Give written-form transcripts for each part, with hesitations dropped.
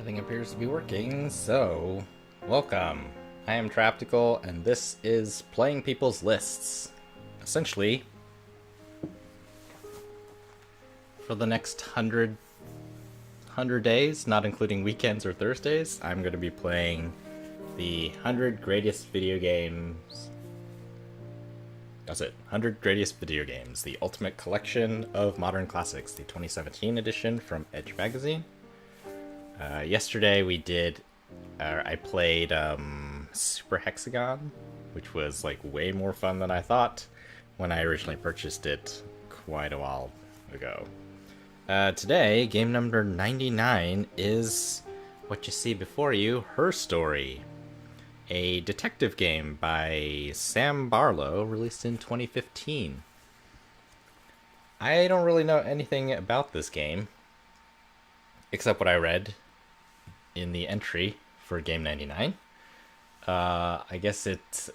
Everything appears to be working, so welcome. I am Trioptical, and this is Playing People's Lists. Essentially, for the next 100 days, not including weekends or Thursdays, I'm going to be playing the 100 Greatest Video Games. That's it, 100 Greatest Video Games, the ultimate collection of modern classics, the 2017 edition from Edge Magazine. Yesterday I played Super Hexagon, which was like way more fun than I thought when I originally purchased it quite a while ago. Today, game number 99 is what you see before you, Her Story, a detective game by Sam Barlow, released in 2015. I don't really know anything about this game, except what I read in the entry for game 99. I guess it's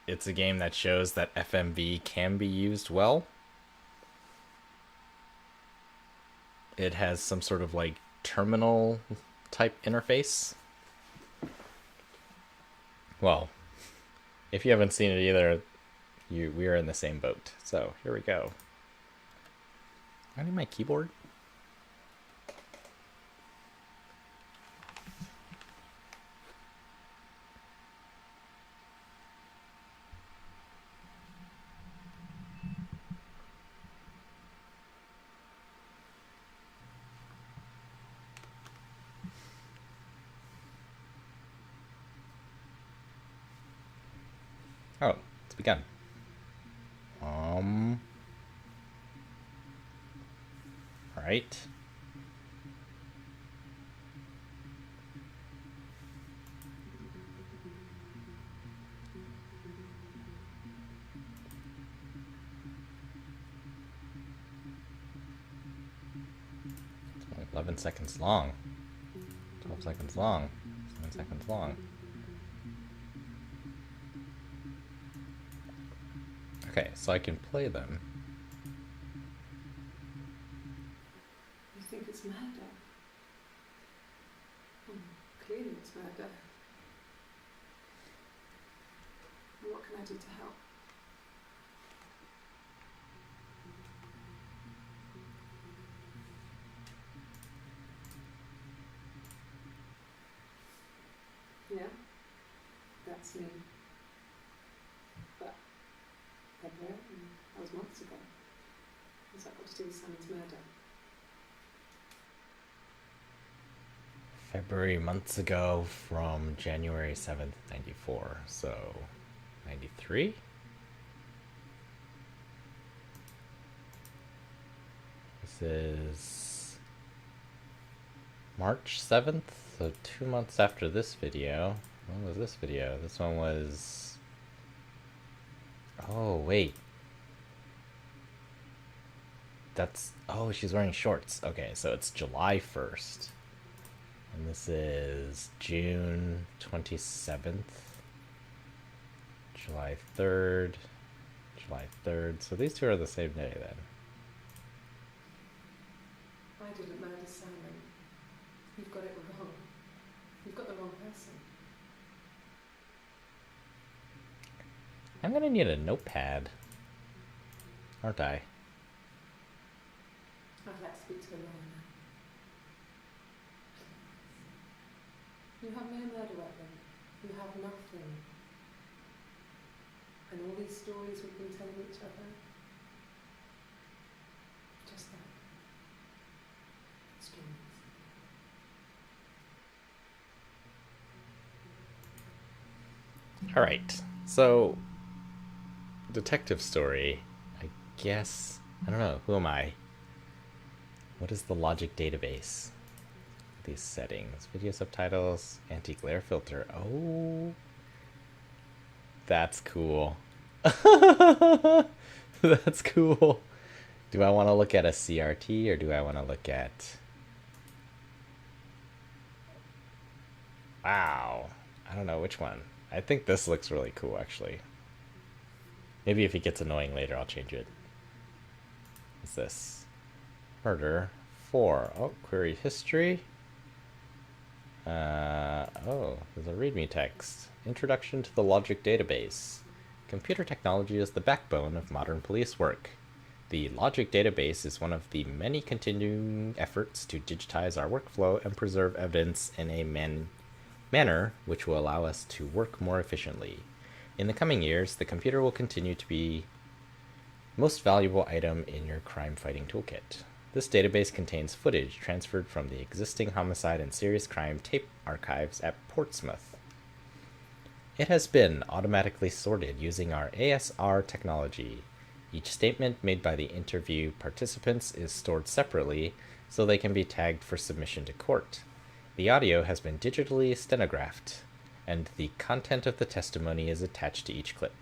a game that shows that FMV can be used well. It has some sort of like terminal type interface. Well, if you haven't seen it either, we are in the same boat. So here we go. I need my keyboard. Oh, it's begun. Alright. It's only 11 seconds long. 12 seconds long. 7 seconds long. Okay, so I can play them. You think it's murder? Clearly it's murder. What can I do to help? Yeah, that's me. But February, that was months ago. What's that got to do with Simon's murder? February months ago from January 7th, 94. So, 93? This is March 7th, so 2 months after this video. When was this video? This one was... Oh, wait. That's... Oh, she's wearing shorts. Okay, so it's July 1st. And this is June 27th. July 3rd. July 3rd. So these two are the same day then. I didn't murder Simon. You've got it wrong. You've got the wrong person. I'm gonna need a notepad. Aren't I? I'd like to speak to a lawyer now. You have no murder weapon. You have nothing. And all these stories we've been telling each other, just that. Stories. Alright, so... Detective story. I guess... I don't know, who am I? What is the logic database? These settings. Video subtitles, anti-glare filter. Oh... That's cool. That's cool. Do I want to look at a CRT or do I want to look at... Wow. I don't know which one. I think this looks really cool, actually. Maybe if it gets annoying later, I'll change it. What's this? Murder 4. Oh, query history. Oh, there's a README text. Introduction to the Logic Database. Computer technology is the backbone of modern police work. The Logic Database is one of the many continuing efforts to digitize our workflow and preserve evidence in a manner which will allow us to work more efficiently. In the coming years, the computer will continue to be the most valuable item in your crime-fighting toolkit. This database contains footage transferred from the existing homicide and serious crime tape archives at Portsmouth. It has been automatically sorted using our ASR technology. Each statement made by the interview participants is stored separately so they can be tagged for submission to court. The audio has been digitally stenographed, and the content of the testimony is attached to each clip.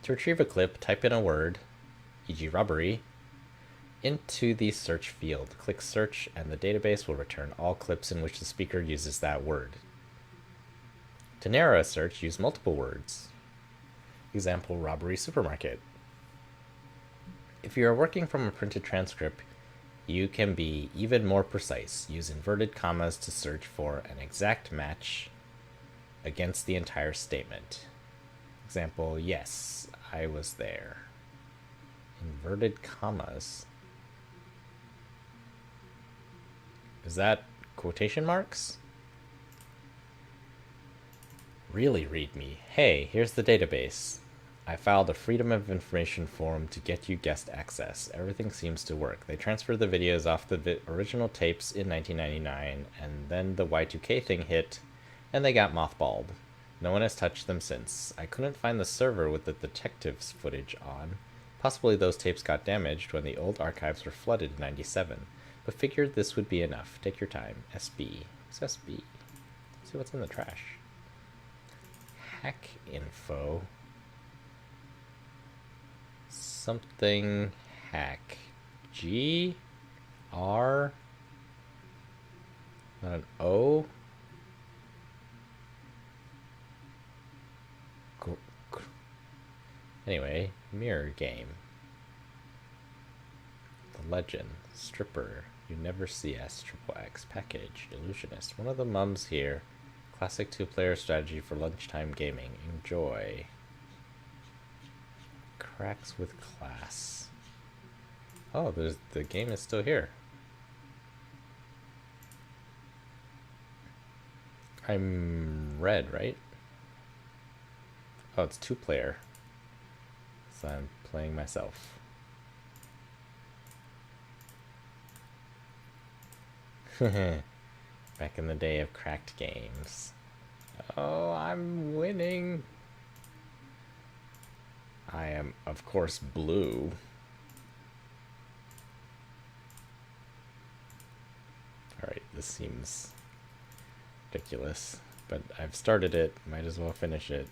To retrieve a clip, type in a word, e.g. robbery, into the search field. Click search and the database will return all clips in which the speaker uses that word. To narrow a search, use multiple words. Example, robbery supermarket. If you are working from a printed transcript, you can be even more precise. Use inverted commas to search for an exact match against the entire statement. Example, yes, I was there. Inverted commas. Is that quotation marks? Really read me. Hey, here's the database. I filed a Freedom of Information form to get you guest access. Everything seems to work. They transferred the videos off the original tapes in 1999, and then the Y2K thing hit, and they got mothballed. No one has touched them since. I couldn't find the server with the detectives footage on. Possibly those tapes got damaged when the old archives were flooded in 97, but figured this would be enough. Take your time. SB. What's SB? Let's see what's in the trash. Hack info. Something hack. G R, not an O. Anyway, mirror game. The legend. Stripper. You never see S. Triple X. Package. Illusionist. One of the mums here. Classic 2-player strategy for lunchtime gaming. Enjoy. Cracks with class. Oh, the game is still here. I'm red, right? Oh, it's 2-player. So I'm playing myself. Back in the day of cracked games. Oh, I'm winning. I am, of course, blue. Alright, this seems ridiculous, but I've started it. Might as well finish it.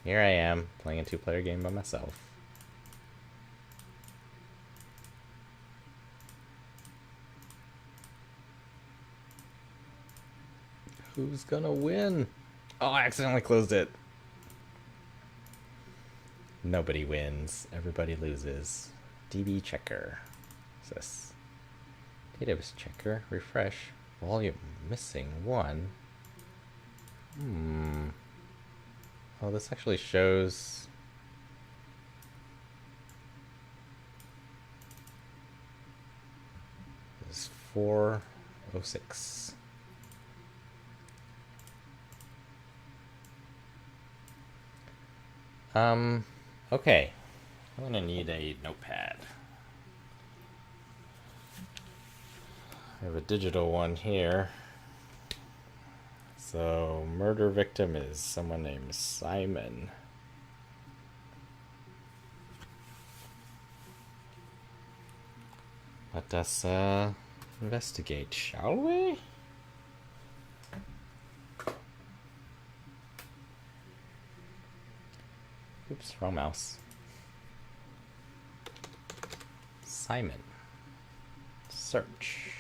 Here I am, playing a 2-player game by myself. Who's gonna win? Oh, I accidentally closed it. Nobody wins. Everybody loses. DB checker. What's this? Database checker. Refresh. Volume missing 1. Oh, this actually shows... This is 406. Okay. I'm gonna need a notepad. I have a digital one here. So, murder victim is someone named Simon. Let us investigate, shall we? Oops, wrong mouse. Simon. Search.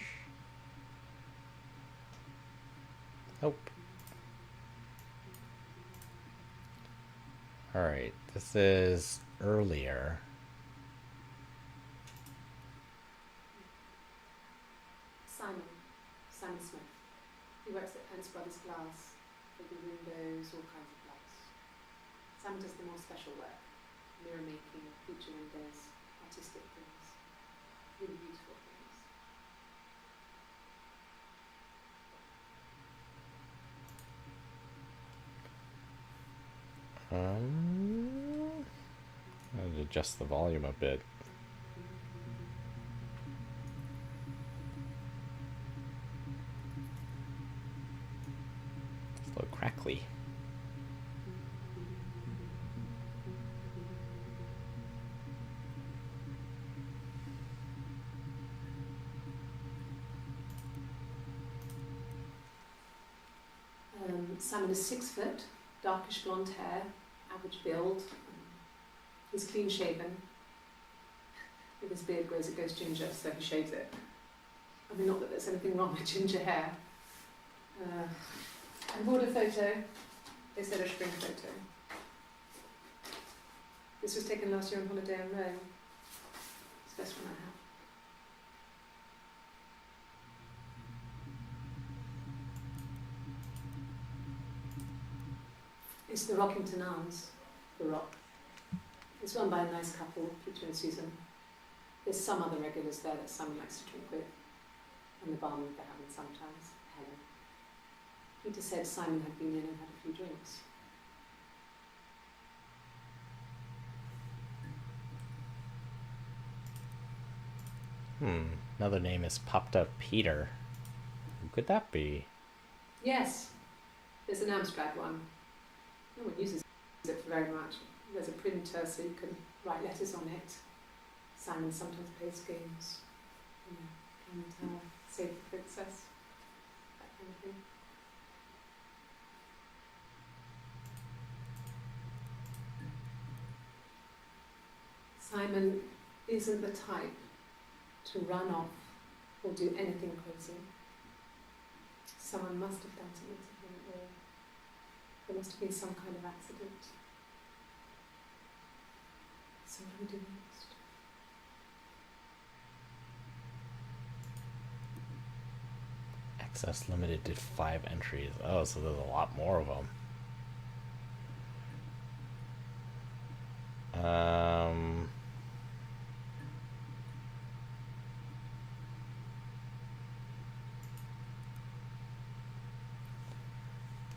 Nope. Alright, this is earlier. Simon Smith. He works at Ernst Brothers Glass, for the windows, all kinds of glass. Simon does the more special work, mirror making, feature windows, artistic things, really beautiful things. I'll adjust the volume a bit. It's a little crackly. Simon is 6 foot, darkish blonde hair, average build. He's clean shaven. If his beard grows, it goes ginger, so he shaves it. I mean, not that there's anything wrong with ginger hair. I bought a photo. They said a spring photo. This was taken last year on holiday in Rome. It's the best one I have. It's the Rockington Arms, the Rock. It's run by a nice couple, Peter and Susan. There's some other regulars there that Simon likes to drink with, and the barman they're having sometimes, Helen. Peter said Simon had been in and had a few drinks. Another name is popped up, Peter. Who could that be? Yes, there's an Amstrad one. No one uses it very much. There's a printer so you can write letters on it. Simon sometimes plays games. Climb the tower, save the princess, that kind of thing. Simon isn't the type to run off or do anything crazy. Someone must have done something to him, or there must have been some kind of accident. So what do we do next? Access limited to 5 entries. Oh, so there's a lot more of them.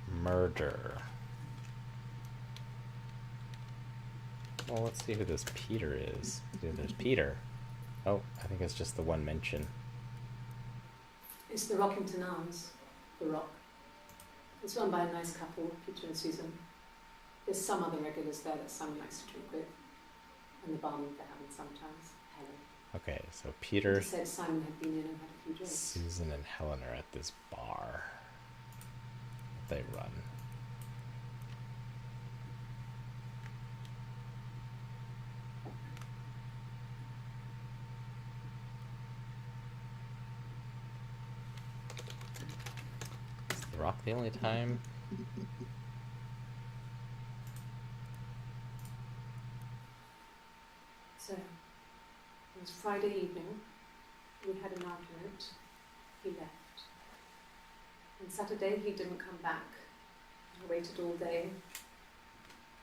Murder. Well, let's see who this Peter is. There's Peter. Oh, I think it's just the one mention. It's the Rockington Arms, the Rock. It's run by a nice couple, Peter and Susan. There's some other regulars there that Simon likes to drink with, and the barman they're having sometimes, Helen. Okay, so Peter, He said Simon had been in and had a few drinks. Susan, and Helen are at this bar that they run. Is the Rock the only time? So, it was Friday evening. We had an argument. He left. On Saturday, he didn't come back. I waited all day.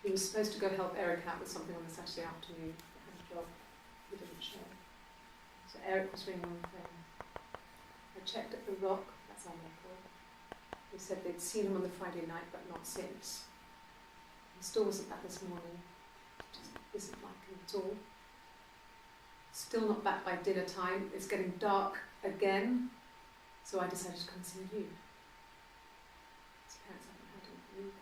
He was supposed to go help Eric out with something on the Saturday afternoon. He had a job. He didn't show. So Eric was ringing on the phone. I checked at the Rock. That's our record. They said they'd seen him on the Friday night, but not since. He still wasn't back this morning. Just isn't like him at all. Still not back by dinner time. It's getting dark again. So I decided to come and see you. His parents haven't heard anything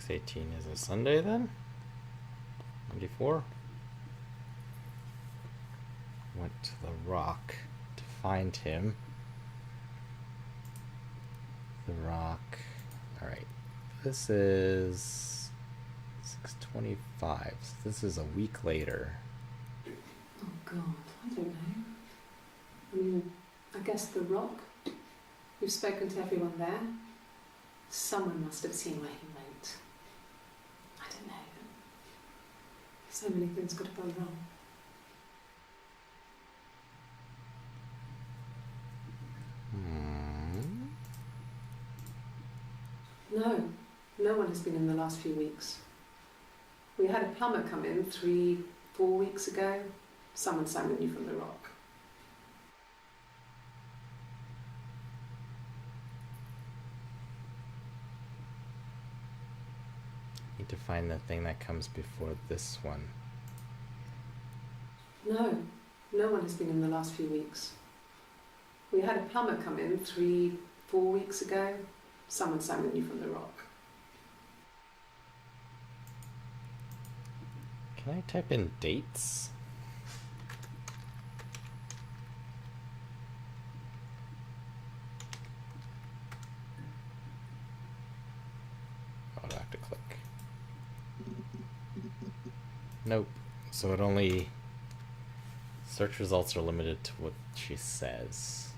either. 6/18 is a Sunday then? 94? Went to the Rock to find him. The Rock. Alright. This is 6/25. So this is a week later. Oh God, I don't know. I mean, I guess the Rock. We've spoken to everyone there. Someone must have seen where he went. I don't know. So many things could have gone wrong. No, no one has been in the last few weeks. We had a plumber come in 3-4 weeks ago. Someone summoned you from the rock. Need to find the thing that comes before this one. No, no one has been in the last few weeks. We had a plumber come in 3-4 weeks ago. Someone summoned you from the rock. Can I type in dates? Oh, do I have to click? Nope. So it only... Search results are limited to what she says.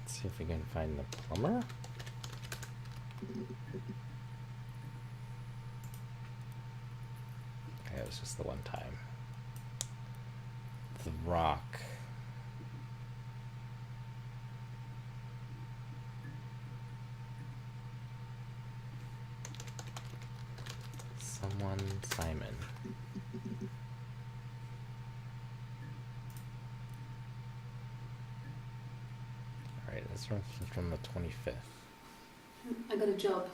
Let's see if we can find the plumber. Okay, it was just the one time. The rock. Someone Simon. Alright, this one's from the 25th. I got a job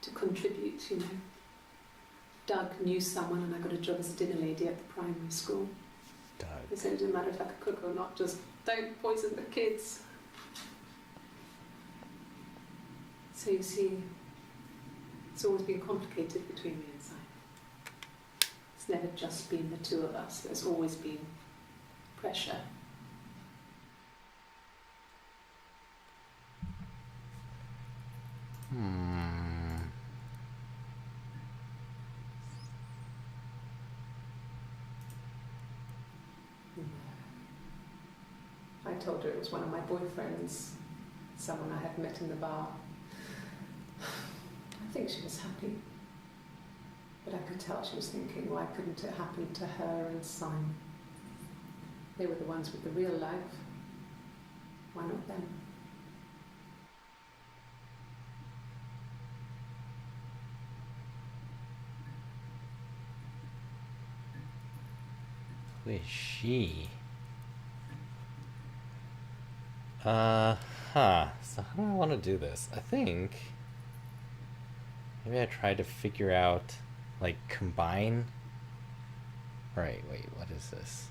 to contribute, you know. Doug knew someone and I got a job as a dinner lady at the primary school. Doug. They said it didn't matter if I could cook or not, just don't poison the kids. So you see, it's always been complicated between me and Simon. It's never just been the two of us, there's always been pressure. I told her it was one of my boyfriends, someone I had met in the bar. I think she was happy, but I could tell she was thinking, why couldn't it happen to her and Simon? They were the ones with the real life. Why not them? Who is she? So how do I want to do this? I think maybe I try to figure out, like, combine. Right, wait, what is this?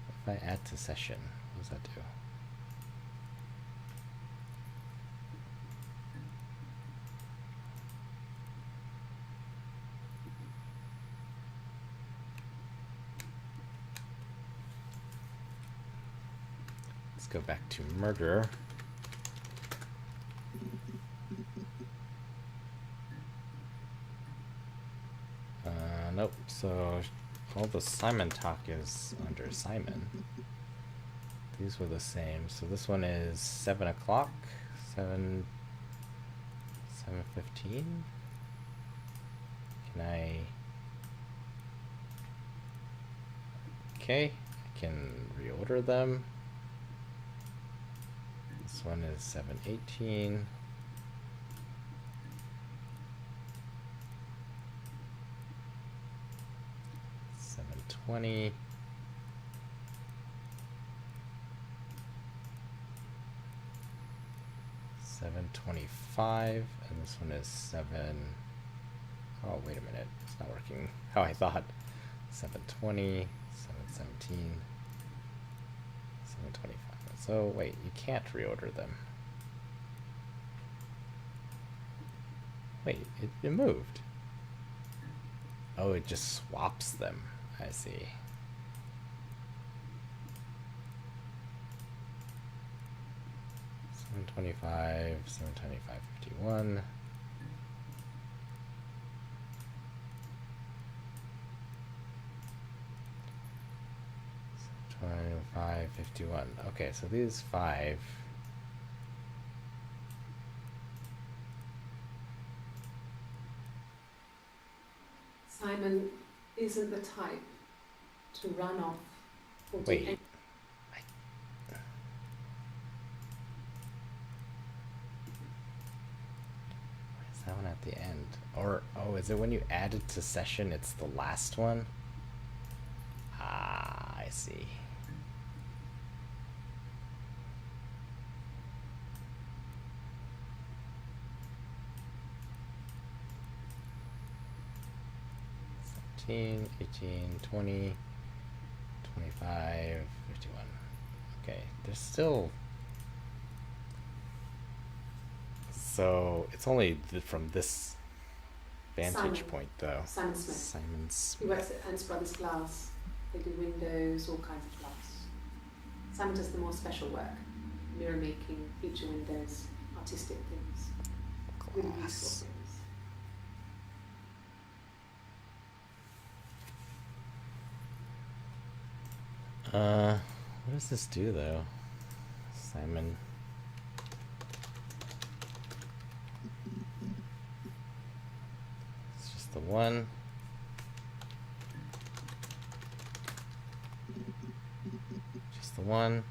If I add to session, what does that do? Let's go back to murder. Nope, so all the Simon talk is under Simon. These were the same. So this one is 7 o'clock, 7:15. Can I? Okay, I can reorder them. This one is 7:18. $7.20. $7.25, and this one is 7. Oh, wait a minute, it's not working how I thought. 7:20, 7:17, 7:25. So wait, you can't reorder them. Wait, it moved. Oh, it just swaps them. I see. $7.25, $7.25.51. 25, 51. Okay, so these 5. Simon isn't the type to run off or do Wait. anything. Is that one at the end? Or, oh, is it when you add it to session, it's the last one? Ah, I see. $17, $18, $20, $25, $51. Okay, there's still... So, it's only from this vantage point, though. Simon Smith. Simon He Smith. works at Ernst Brothers Glass. They do windows, all kinds of glass. Simon does the more special work. Mirror making, feature windows, artistic things. Really useful Glass. things. What does this do, though? Simon. It's just the one. Just the one.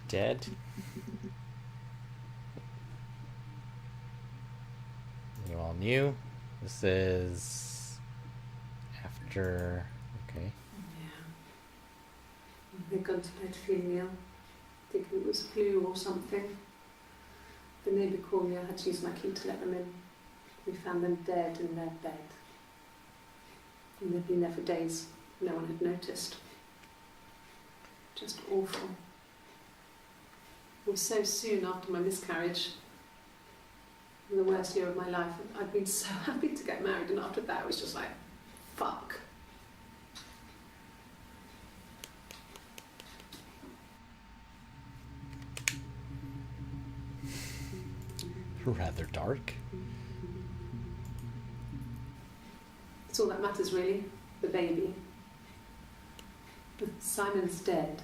Dead. You all knew. This is after. Okay. Yeah. They've gone to bed feeling ill. Thinking it was flu or something. The neighbour called me. I had to use my key to let them in. We found them dead in their bed. And they'd been there for days. No one had noticed. Just awful. It was so soon after my miscarriage. The worst year of my life. I'd been so happy to get married, and after that it was just like, fuck. Rather dark. It's all that matters, really. The baby. Simon's dead,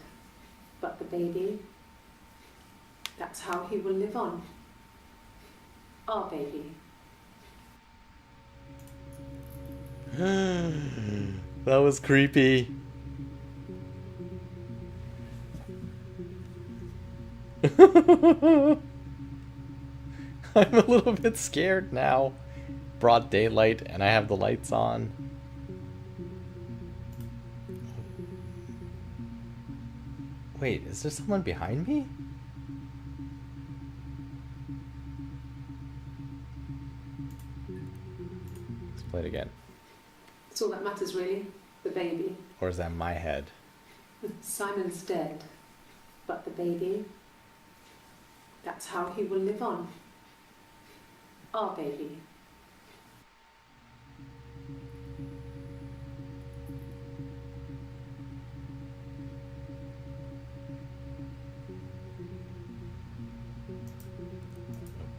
but the baby, that's how he will live on. Our baby. That was creepy. I'm a little bit scared now. Broad daylight and I have the lights on. Wait, is there someone behind me? Let's play it again. It's all that matters, really. The baby. Or is that my head? Simon's dead, but the baby, that's how he will live on. Our baby.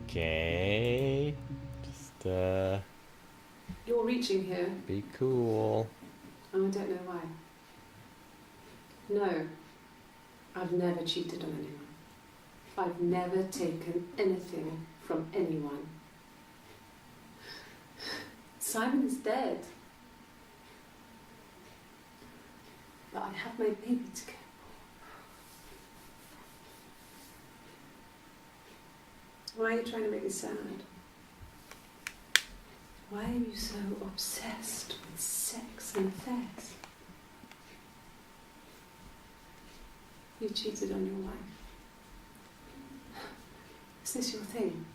Okay. Just, You're reaching here. be cool. And I don't know why. No, I've never cheated on anyone. I've never taken anything from anyone. Simon is dead. But I have my baby to care for. Why are you trying to make me sad? Why are you so obsessed with sex and affairs? You cheated on your wife. Is this your thing?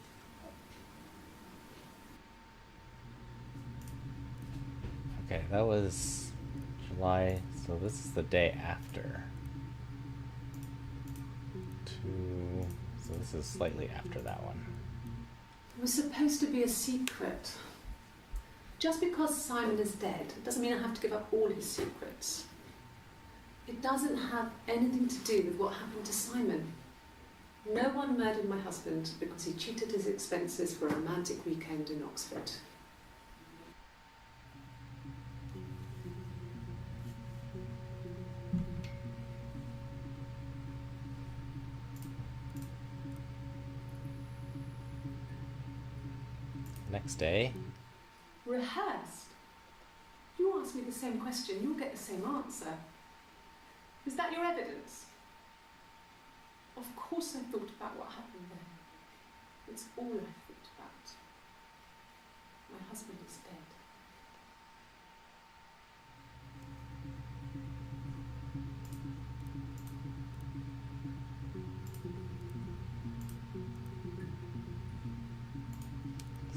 Okay, that was July, so this is the day after. So this is slightly after that one. It was supposed to be a secret. Just because Simon is dead doesn't mean I have to give up all his secrets. It doesn't have anything to do with what happened to Simon. No one murdered my husband because he cheated his expenses for a romantic weekend in Oxford. Next day? Rehearsed? You ask me the same question, you'll get the same answer. Is that your evidence? Of course I thought about what happened then. It's all I thought about. My husband is dead.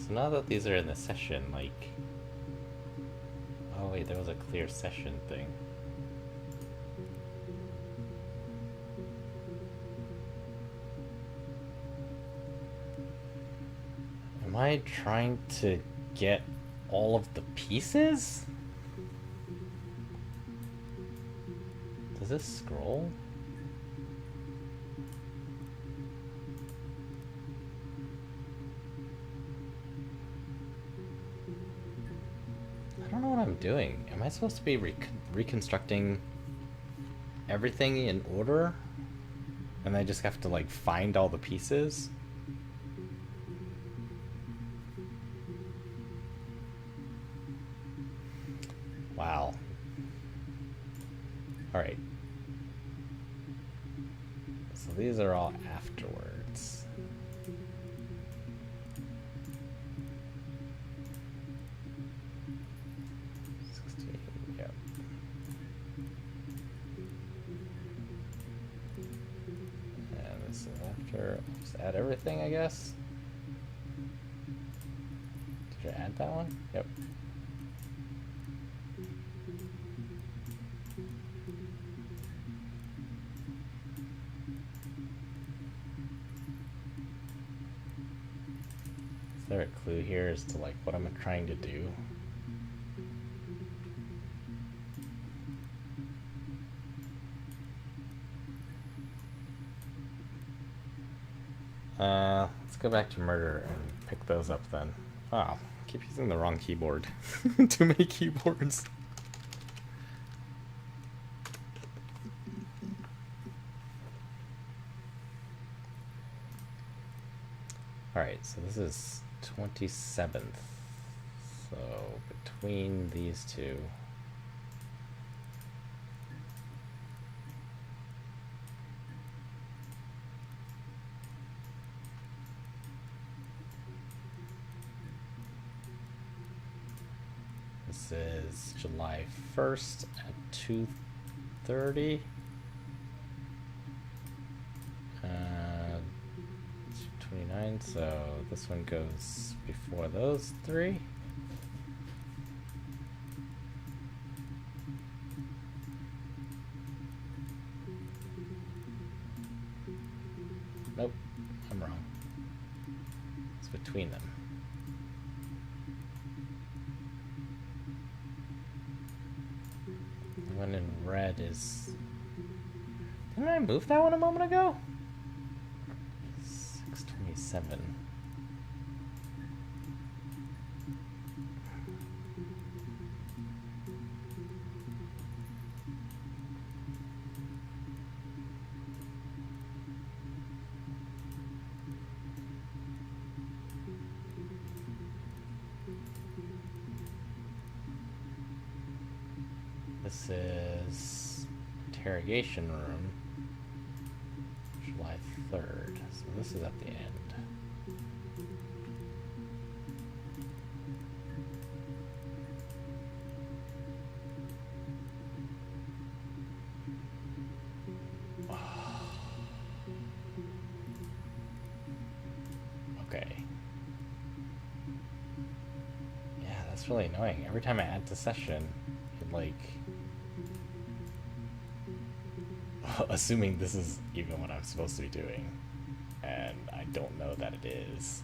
So now that these are in the session, like... Oh wait, there was a clear session thing. Am I trying to get all of the pieces? Does this scroll? I don't know what I'm doing. Am I supposed to be reconstructing everything in order? And I just have to like find all the pieces? Wow. Alright. So these are all afterwards. Yep. And this is after. Just add everything, I guess. Did you add that one? Yep. Is there a clue here as to like what I'm trying to do? Let's go back to murder and pick those up then. Wow, I keep using the wrong keyboard. Too many keyboards. Alright, so this is 27th. So between these two. This is July 1st at 2:30. 29, so this one goes before those three. Nope, I'm wrong. It's between them. The one in red is... Didn't I move that one a moment ago? 627. This is interrogation room, July 3rd. So this is at the end. Okay. Yeah, that's really annoying. Every time I add to session, it like... assuming this is even what I'm supposed to be doing, and I don't know that it is.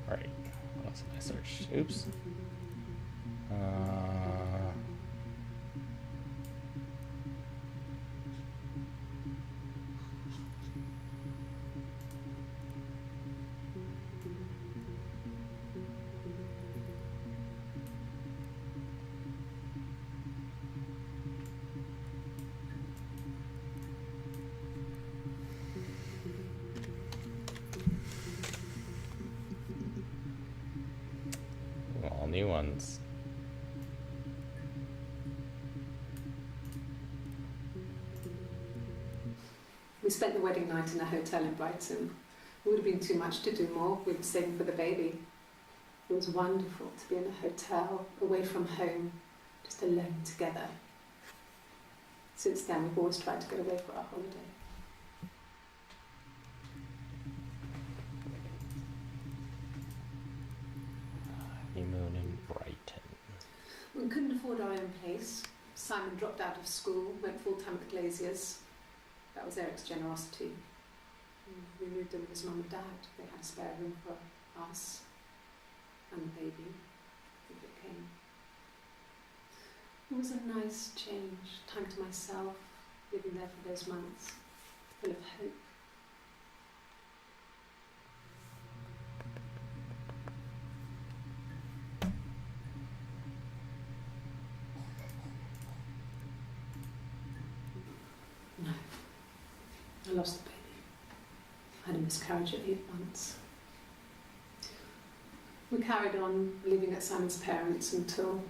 Alright, what else have I searched? Oops. ones. We spent the wedding night in a hotel in Brighton. It would have been too much to do more. We were saving for the baby. It was wonderful to be in a hotel, away from home, just alone together. Since then, we've always tried to get away for our holiday. Honeymoon in Brighton. We couldn't afford our own place. Simon dropped out of school, went full-time at the Glaziers. That was Eric's generosity. We moved in with his mum and dad. They had a spare room for us and the baby, if it came. It was a nice change, time to myself, living there for those months, full of hope. No, I lost the baby. I had a miscarriage at 8 months. We carried on living at Simon's parents until,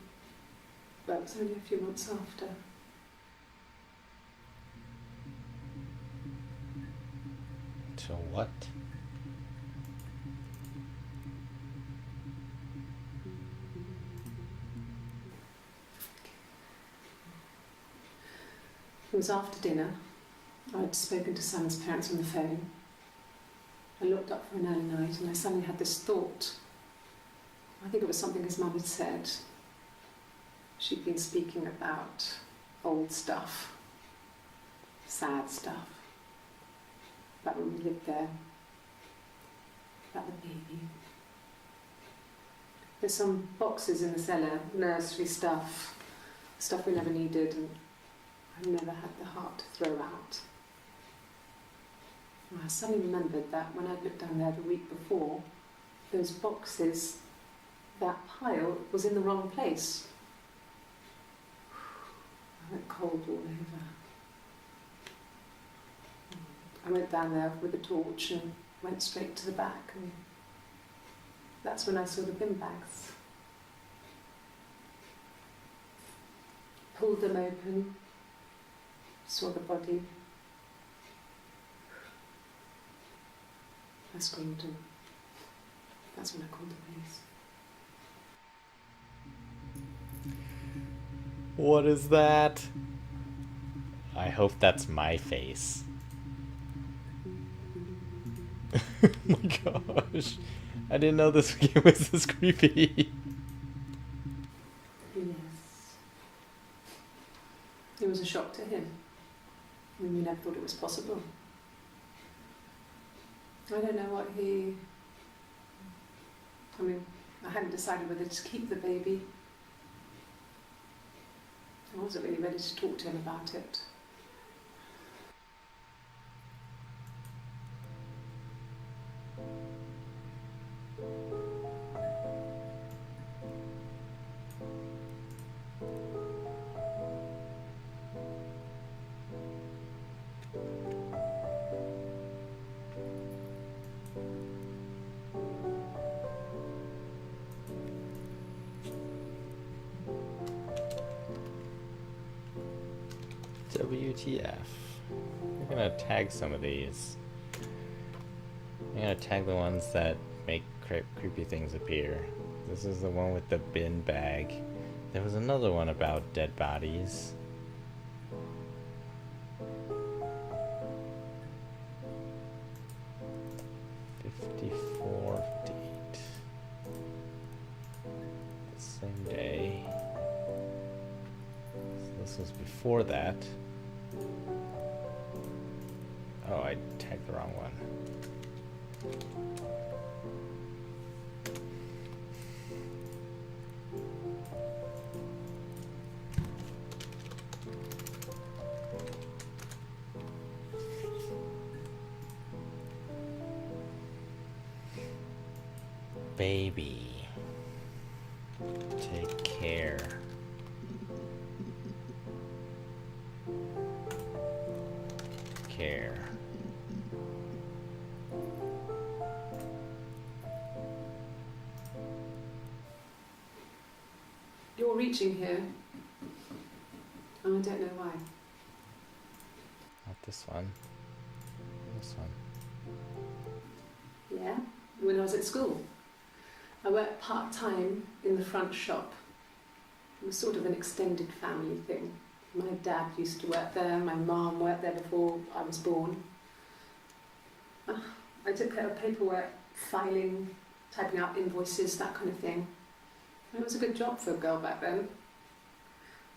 well, it was only a few months after. Till what? It was after dinner. I'd spoken to Simon's parents on the phone. I looked up for an early night and I suddenly had this thought. I think it was something his mum had said. She'd been speaking about old stuff, sad stuff, about when we lived there, about the baby. There's some boxes in the cellar, nursery stuff we never needed and I never had the heart to throw out. And I suddenly remembered that when I'd looked down there the week before, those boxes, that pile was in the wrong place. I went cold all over. I went down there with a torch and went straight to the back, and that's when I saw the bin bags. Pulled them open, saw the body. I screamed, and that's when I called the police. What is that? I hope that's my face. Oh my gosh. I didn't know this game was this creepy. Yes. It was a shock to him. I mean, we never thought it was possible. I don't know what I hadn't decided whether to keep the baby. I wasn't really ready to talk to him about it. WTF. I'm gonna tag some of these. I'm gonna tag the ones that make creepy things appear. This is the one with the bin bag. There was another one about dead bodies. date. The same day. So this was before that. Oh, I tagged the wrong one. Baby, take care. Care. screeching here. And I don't know why. Not this one. This one. Yeah, when I was at school. I worked part-time in the front shop. It was sort of an extended family thing. My dad used to work there, my mum worked there before I was born. I took care of paperwork, filing, typing out invoices, that kind of thing. And it was a good job for a girl back then.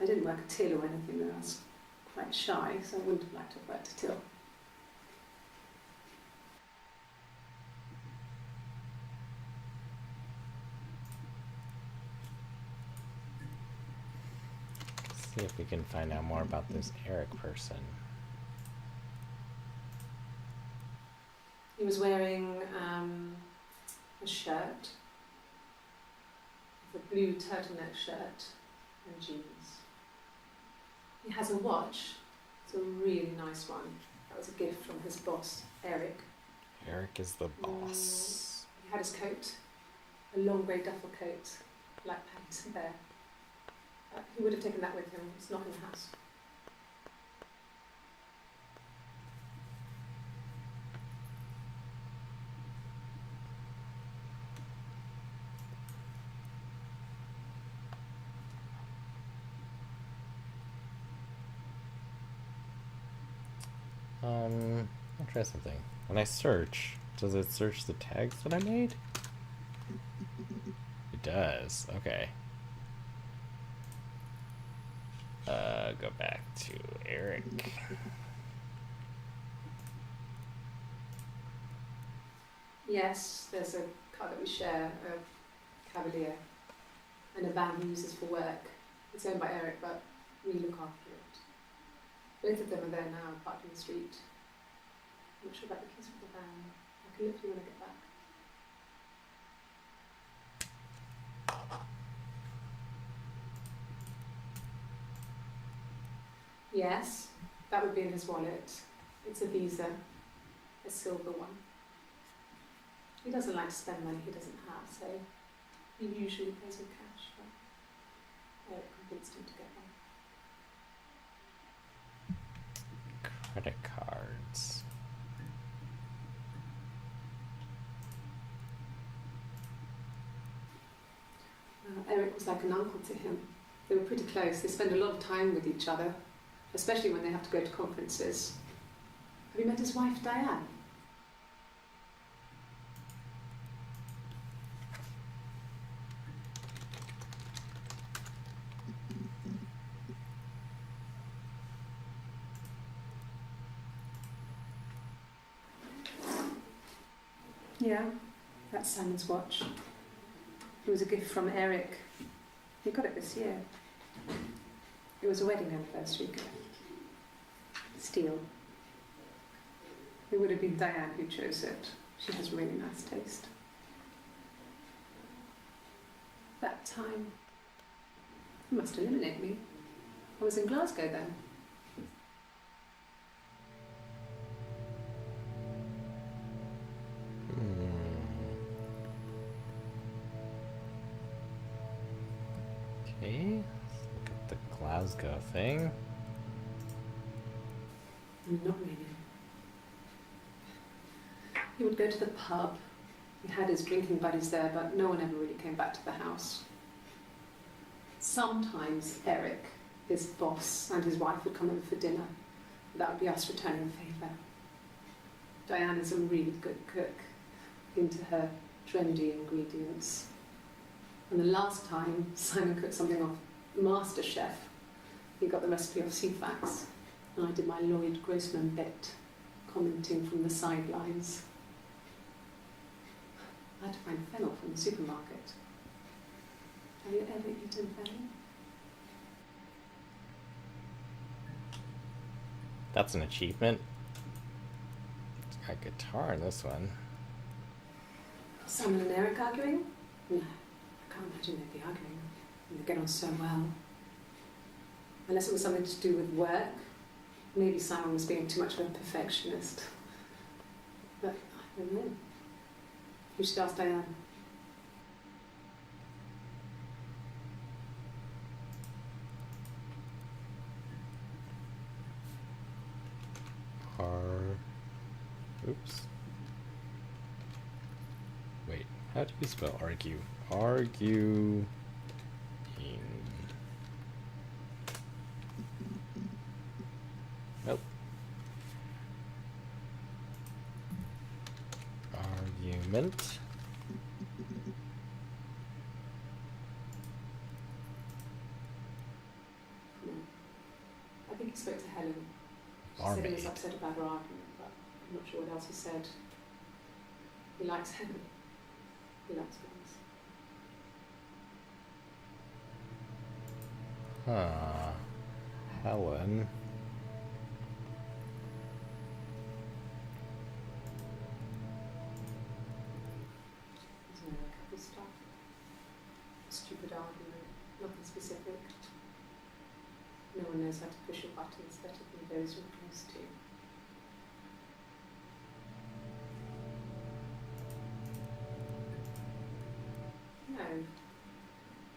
I didn't work a till or anything though. I was quite shy, so I wouldn't have liked to have worked a till. See if we can find out more about this Eric person. He was wearing a shirt, a blue turtleneck shirt and jeans. He has a watch. It's a really nice one. That was a gift from his boss, Eric. Eric is the boss. He had his coat, a long grey duffel coat, black pants and bear. He would have taken that with him. It's not in the house. I'll try something. When I search, does it search the tags that I made? It does. Okay. Go back to Eric. Yes, there's a car that we share, a Cavalier, and a van he uses for work. It's owned by Eric, but we look after it. Both of them are there now, parked in the street. I'm not sure about the keys for the van. I can look for you when I get back. Yes, that would be in his wallet. It's a Visa, a silver one. He doesn't like to spend money he doesn't have, so he usually pays with cash, but Eric convinced him to get one. Credit cards. Eric was like an uncle to him. They were pretty close. They spend a lot of time with each other, especially when they have to go to conferences. Have you met his wife, Diane? Yeah, that's Simon's watch. It was a gift from Eric. He got it this year. It was a wedding anniversary gift. Steel. It would have been Diane who chose it. She has really nice taste. That time, you must eliminate me. I was in Glasgow then. Okay, let's look at the Glasgow thing. Not really. He would go to the pub. He had his drinking buddies there, but no one ever really came back to the house. Sometimes Eric, his boss, and his wife would come over for dinner. That would be us returning a favour. Diane is a really good cook, into her trendy ingredients. And the last time Simon cooked something off MasterChef, he got the recipe off CFAX, and I did my Lloyd Grossman bit, commenting from the sidelines. I had to find fennel from the supermarket. Have you ever eaten fennel? That's an achievement. It's got guitar in this one. Simon and Eric arguing? No, I can't imagine they'd be arguing. They get on so well. Unless it was something to do with work. Maybe Simon was being too much of a perfectionist. But I don't know. You should ask Diane. Oops. Wait, how do you spell argue? Arguing. Nope. Argument. I think he spoke to Helen. She said he was upset about her argument, but I'm not sure what else he said. He likes Helen. He likes guns. Helen. Isn't there a couple stuff? Stupid argument, nothing specific. No one knows how to push your buttons better than those who are close to. No.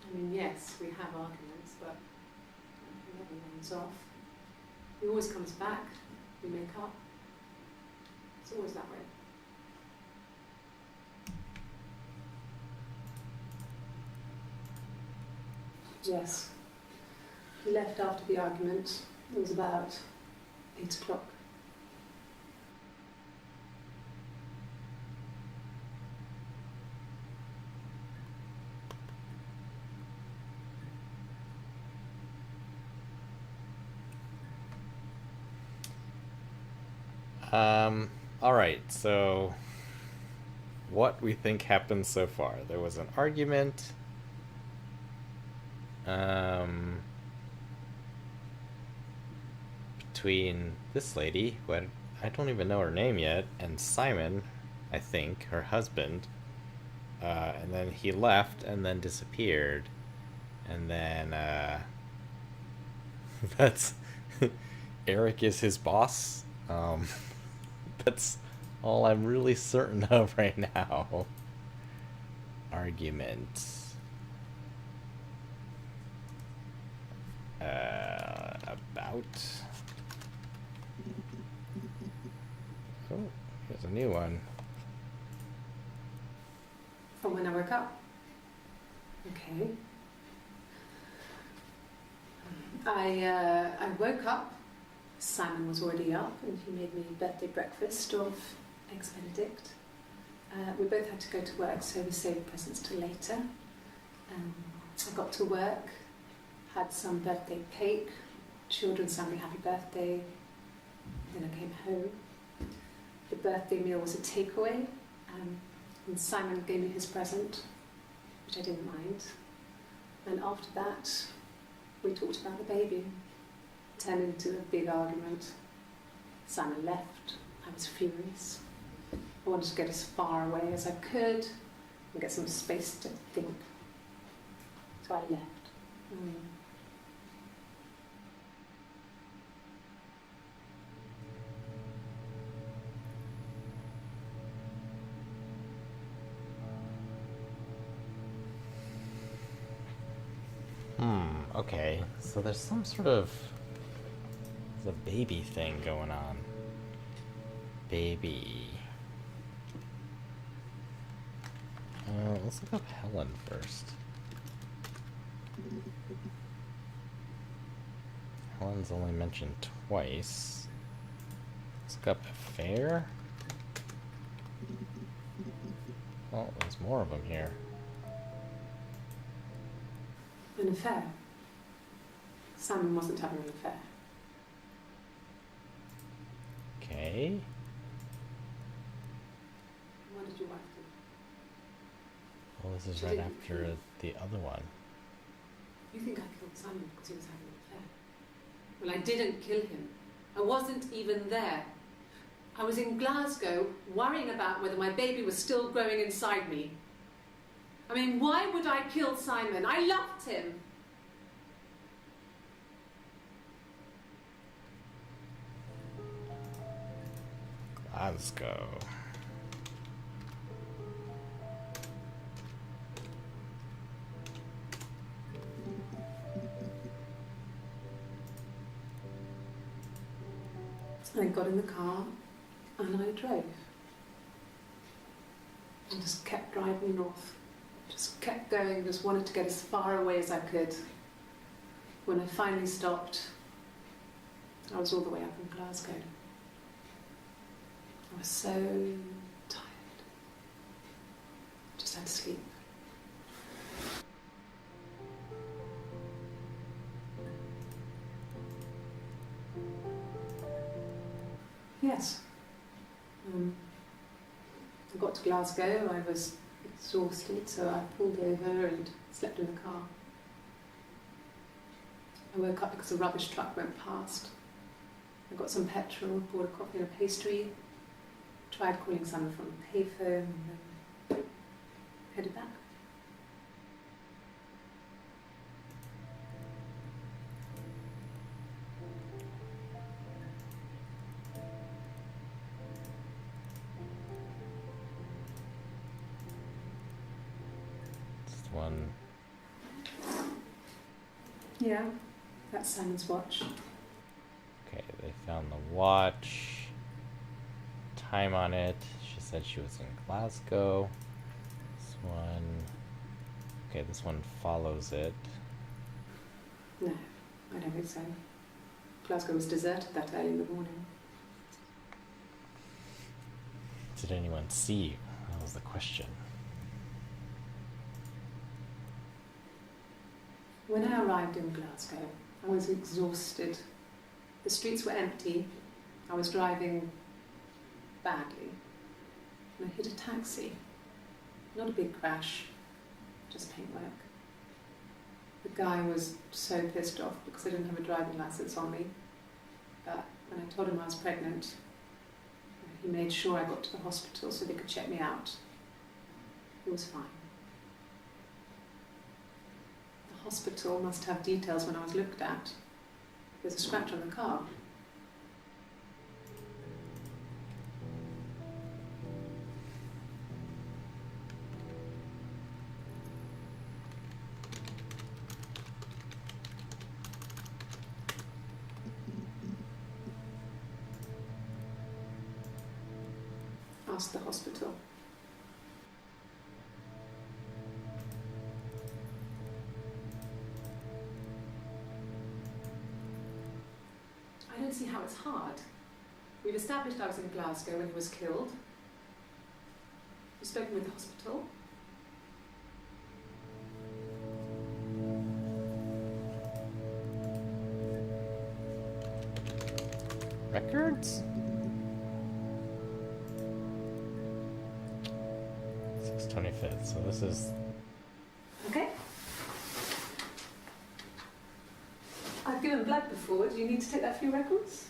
I mean, yes, we have arguments, but it never runs off. He always comes back. We make up. It's always that way. Yes. He left after the argument. It was about 8 o'clock. Alright, so what we think happened so far. There was an argument. Between this lady, who I don't even know her name yet, and Simon, I think, her husband. And then he left and then disappeared. And then, that's Eric is his boss. That's all I'm really certain of right now. Argument. About. Oh, here's a new one. From when I woke up. Okay. I woke up. Simon was already up, and he made me birthday breakfast of eggs Benedict. We both had to go to work, so we saved presents till later. I got to work, had some birthday cake, children sang me happy birthday. Then I came home. The birthday meal was a takeaway, and Simon gave me his present, which I didn't mind. And after that, we talked about the baby. It turned into a big argument. Simon left. I was furious. I wanted to get as far away as I could and get some space to think. So I left. Okay, so there's some sort of... there's a baby thing going on. Baby. Let's look up Helen first. Helen's only mentioned twice. Let's look up affair. Oh, there's more of them here. An affair. Simon wasn't having an affair. Okay. What did your wife do? Well, this is She right didn't after kill. the other one. You think I killed Simon because he was having an affair? Well, I didn't kill him. I wasn't even there. I was in Glasgow worrying about whether my baby was still growing inside me. I mean, why would I kill Simon? I loved him. Glasgow. I got in the car, And I drove. And just kept driving north. Just kept going, just wanted to get as far away as I could. When I finally stopped, I was all the way up in Glasgow. I was so tired. Just had to sleep. Yes. I got to Glasgow, I was exhausted, so I pulled over and slept in the car. I woke up because a rubbish truck went past. I got some petrol, bought a coffee and a pastry, tried calling someone from a payphone, and then headed back. Just one. Yeah, that's Simon's watch. Okay, they found the watch. Time on it. She said she was in Glasgow. This one. Okay, this one follows it. No, I don't think so. Glasgow was deserted that early in the morning. Did anyone see you? That was the question. When I arrived in Glasgow, I was exhausted. The streets were empty. I was driving badly. And I hit a taxi. Not a big crash, just paintwork. The guy was so pissed off because I didn't have a driving license on me. But when I told him I was pregnant, he made sure I got to the hospital so they could check me out. It was fine. The hospital must have details when I was looked at. There's a scratch on the car. Asked the hospital. I don't see how it's hard. We've established I was in Glasgow when he was killed. We've spoken with the hospital. Records? 6/25th, so this is... Okay. I've given blood before. Do you need to take that for your records?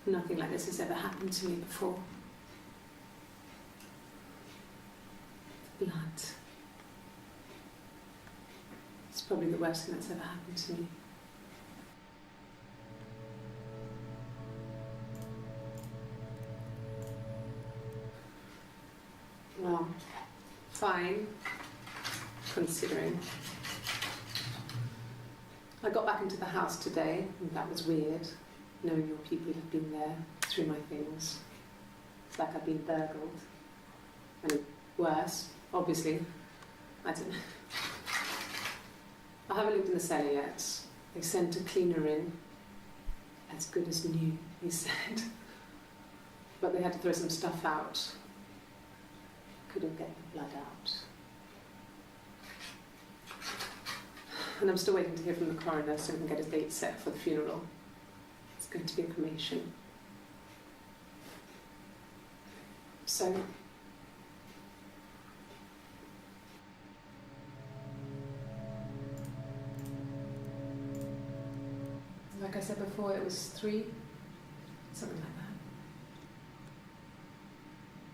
Nothing like this has ever happened to me before. Blood. It's probably the worst thing that's ever happened to me. Well, fine, considering. I got back into the house today, and that was weird, knowing your people have been there through my things. It's like I've been burgled. And worse, obviously. I don't know. I haven't looked in the cellar yet. They sent a cleaner in. As good as new, he said. But they had to throw some stuff out. Couldn't get the blood out. And I'm still waiting to hear from the coroner so we can get a date set for the funeral. It's going to be a cremation. So, like I said before, it was 3, something like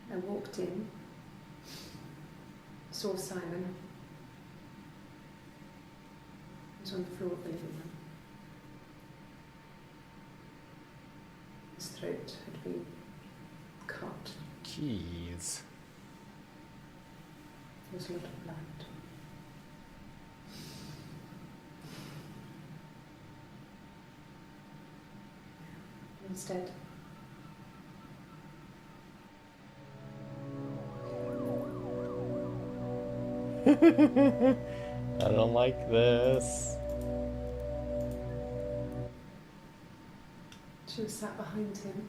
that. I walked in, saw Simon. He was on the floor of the living room. His throat had been cut. Jeez. There's a lot of blood. Instead, I don't like this. she was sat behind him.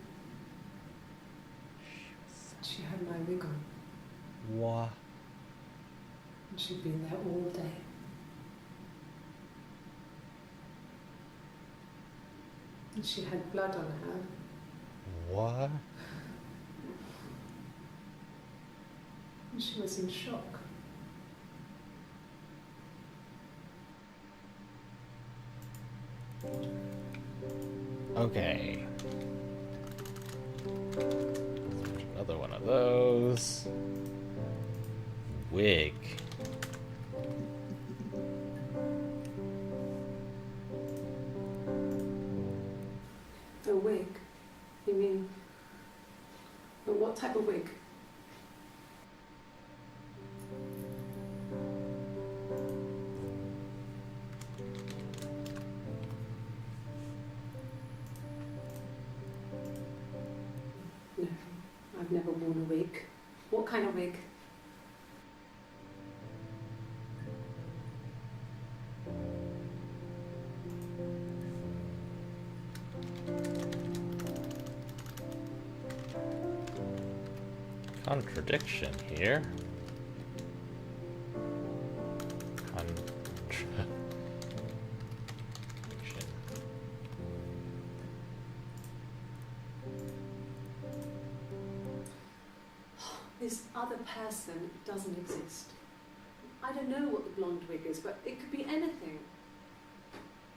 She had my wig on, What? and she'd been there all day. And she had blood on her. What? And she was in shock. Okay. Another one of those. Wig. A wig? You mean, but what type of wig? No, I've never worn a wig. What kind of wig? Contradiction here. This other person doesn't exist. I don't know what the blonde wig is, but it could be anything.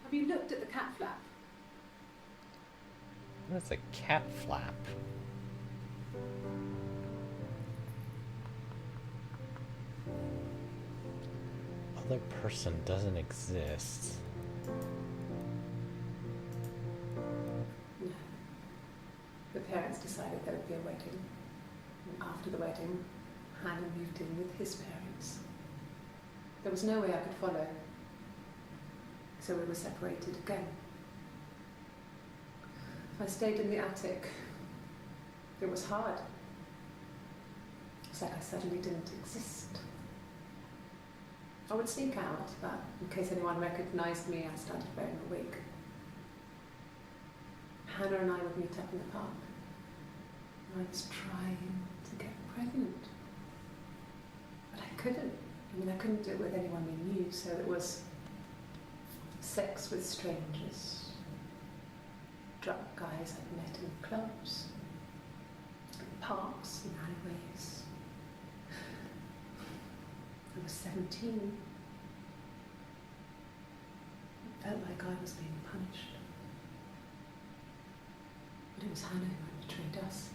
Have you looked at the cat flap? That's a cat flap. Other person doesn't exist. No. The parents decided there would be a wedding. And after the wedding, Hannah moved in with his parents. There was no way I could follow. So we were separated again. I stayed in the attic. It was hard. It's like I suddenly didn't exist. I would sneak out, but in case anyone recognized me, I started wearing a wig. Hannah and I would meet up in the park. I was trying to get pregnant. But I couldn't. I mean, I couldn't do it with anyone we knew, so it was sex with strangers. Drunk guys I'd met in clubs, in parks and alleyways. I was 17. It felt like I was being punished. But it was Hannah who had betrayed us.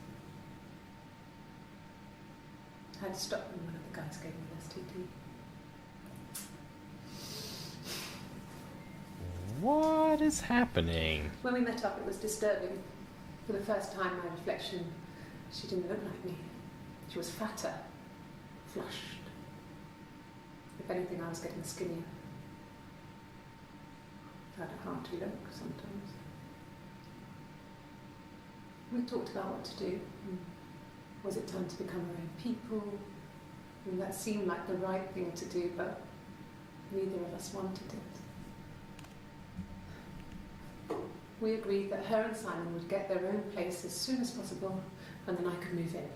I had stopped when one of the guys gave me an STD. What is happening? When we met up, it was disturbing. For the first time, my reflection, she didn't look like me. She was fatter, flushed. If anything, I was getting skinnier. I found it hard to look sometimes. We talked about what to do. Was it time to become our own people? I mean, that seemed like the right thing to do, but neither of us wanted it. We agreed that her and Simon would get their own place as soon as possible, and then I could move in.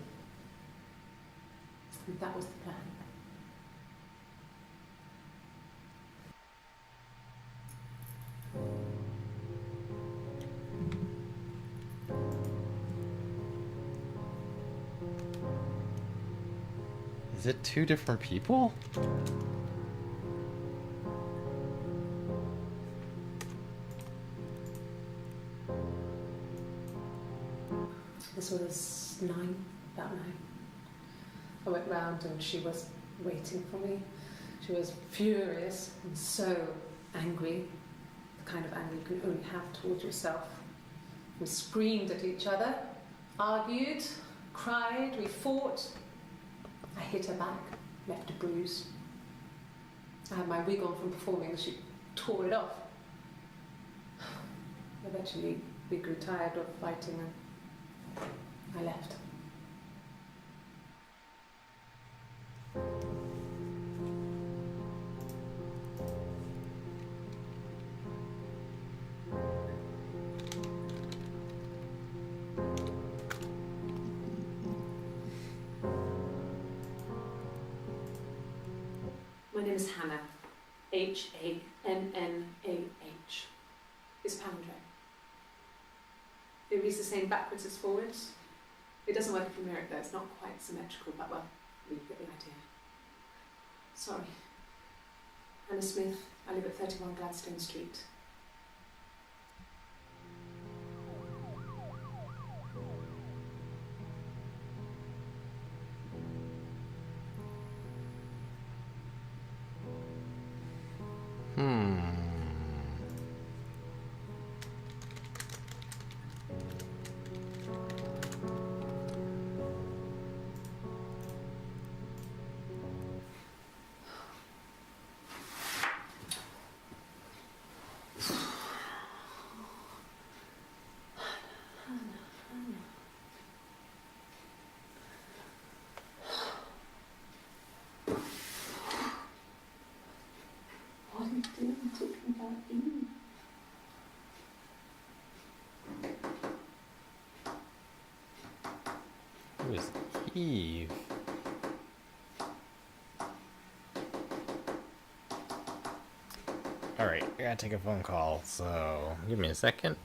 And that was the plan. Is it two different people? This was about 9. I went round and she was waiting for me. She was furious and so angry, the kind of anger you can only have towards yourself. We screamed at each other, argued, cried, we fought. I hit her back, left a bruise. I had my wig on from performing, she tore it off. Eventually, we grew tired of fighting and I left. My name is Hannah. H-A-N-N-A-H. It's palindrome. It reads the same backwards as forwards. It doesn't work if you mirror it though, it's not quite symmetrical, but well, you get the idea. Sorry. Hannah Smith, I live at 31 Gladstone Street. What are you doing talking about Eve? Who is Eve? Alright, I gotta take a phone call, so give me a second.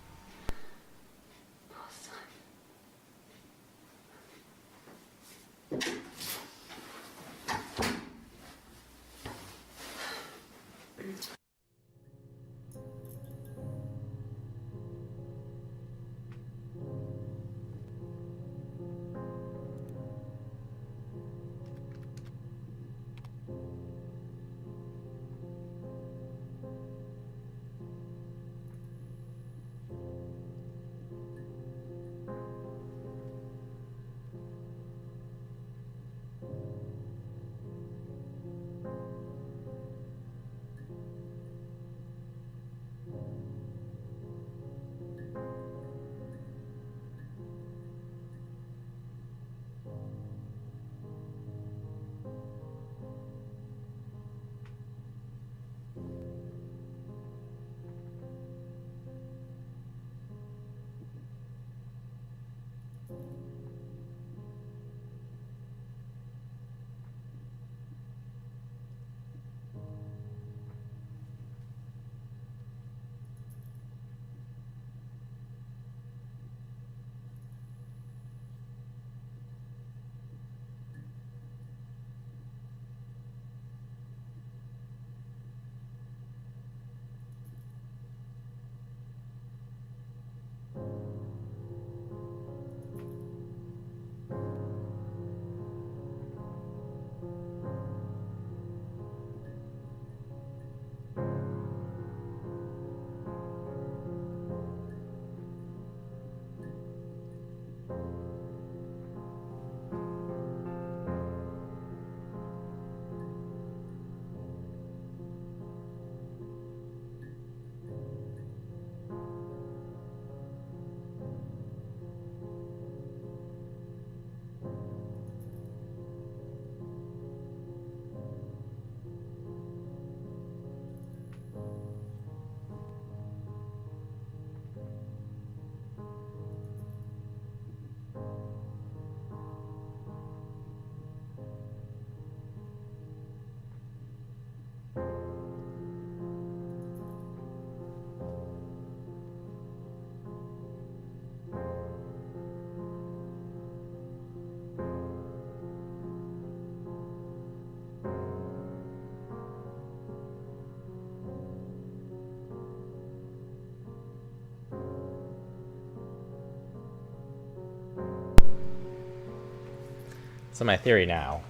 So my theory now,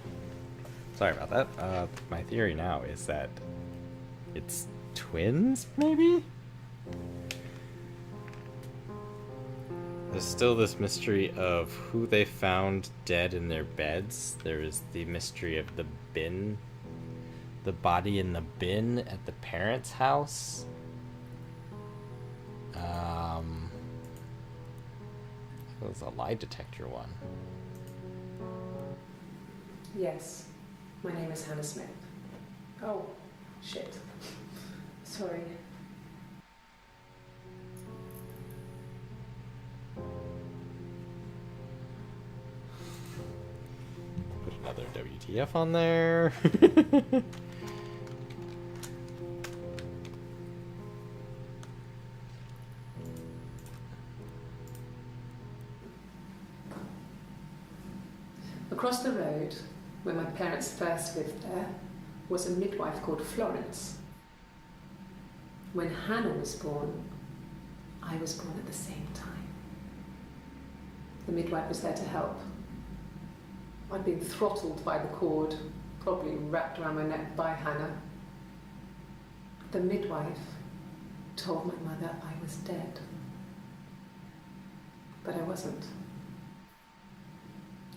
sorry about that, my theory now is that it's twins, maybe? There's still this mystery of who they found dead in their beds. There is the mystery of the bin, the body in the bin at the parents' house. It was a lie detector one. Yes, my name is Hannah Smith. Oh, shit. Sorry. Put another WTF on there. Across the road, where my parents first lived there, was a midwife called Florence. When Hannah was born, I was born at the same time. The midwife was there to help. I'd been throttled by the cord, probably wrapped around my neck by Hannah. The midwife told my mother I was dead. But I wasn't.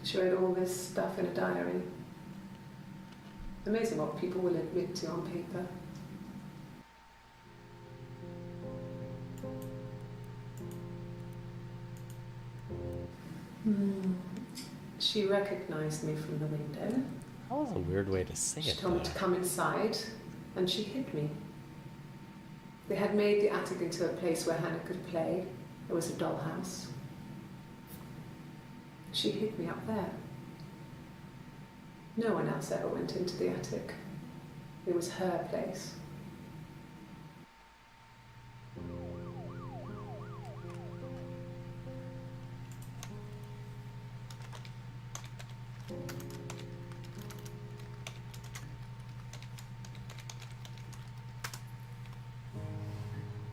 She wrote all this stuff in a diary. Amazing what people will admit to on paper. She recognized me from the window. That was a weird way to say She it. told me to come inside, and she hid me. They had made the attic into a place where Hannah could play. It was a dollhouse. She hid me up there. No one else ever went into the attic. It was her place.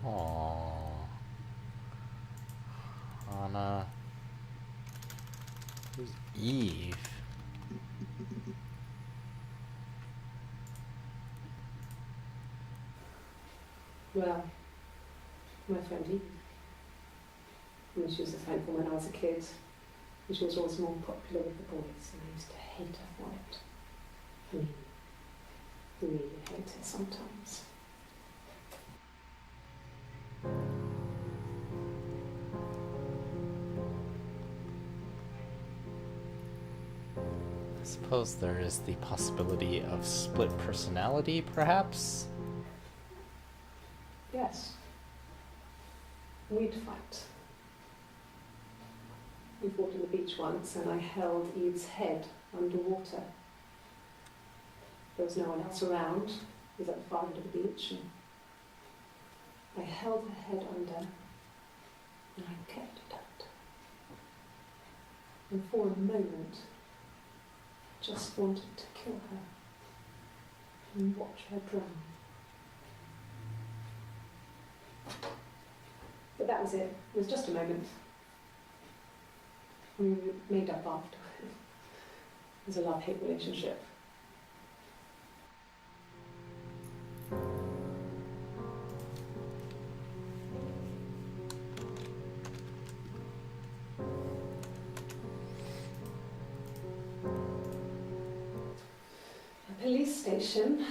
Aww. Hannah. Who's Eve? Well, my friend Eve. I mean, she was a friend from when I was a kid. And she was always more popular with the boys, and I used to hate her for it. I mean, really hate her sometimes. I suppose there is the possibility of split personality, perhaps? Yes. We'd fight. We fought on the beach once, and I held Eve's head underwater. There was no one else around. It was at the far end of the beach, and I held her head under, and I kept it out. And for a moment, I just wanted to kill her and watch her drown. But that was it. It was just a moment. We made up after. It was a love-hate relationship. A police station.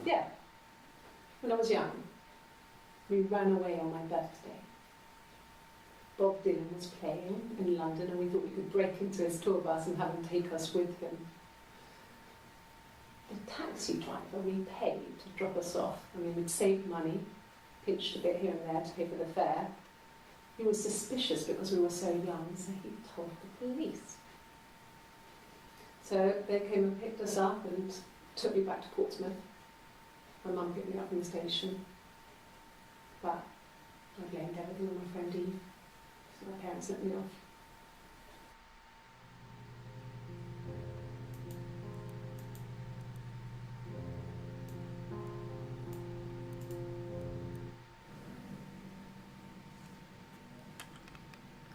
Yeah. When I was young, we ran away on my birthday. Bob Dylan was playing in London, and we thought we could break into his tour bus and have him take us with him. The taxi driver we paid to drop us off. I mean, we'd saved money, pinched a bit here and there to pay for the fare. He was suspicious because we were so young, so he told the police. So they came and picked us up and took me back to Portsmouth. My mum picked me up from the station. But I blamed everything on my friend Eve. So my parents let me off.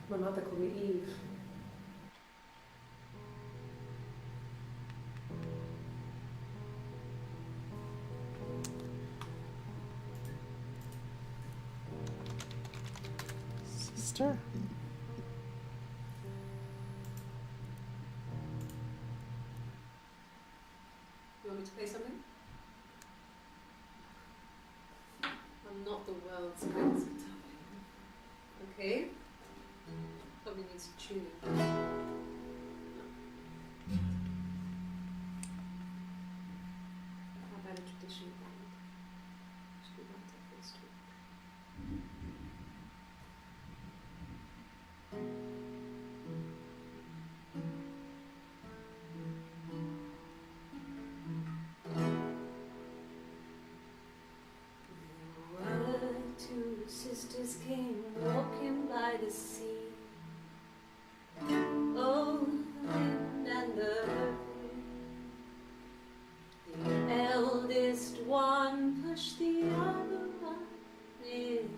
My mother called me Eve. sister? You want me to play something? I'm not the world's greatest guitar player. Okay? Probably needs tuning. How about a traditional band? Should we write up this too? Two sisters came walking by the sea. Oh, the wind and the rain. The eldest one pushed the other one in.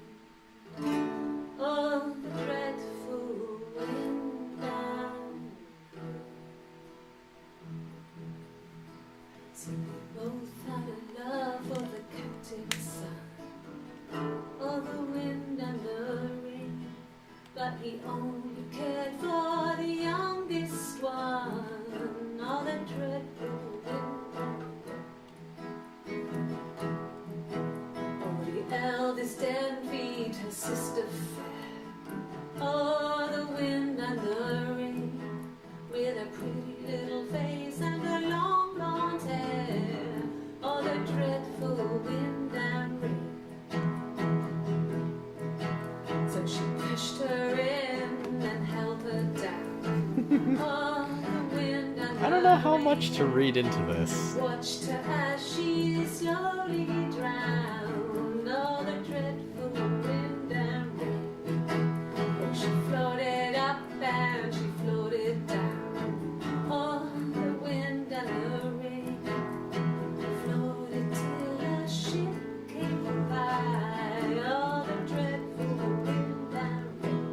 Oh, the dreadful wind and rain. So they both had a love for the captain's son. Oh, the wind and the rain, but he only cared for the youngest one. Oh, the dreadful wind. Oh, the eldest envied her sister fair. Oh, the wind and the rain, with a pretty little face and her long blonde hair. Oh, the dreadful wind and rain. So she pushed her in and held her down. Oh, the wind and I don't know how much to read into this. watched her as she slowly drowned. Oh, the dreadful wind and rain. Oh, she floated up and she floated down. Oh, the wind and the rain. Floated till a ship came by. Oh, the dreadful wind and rain.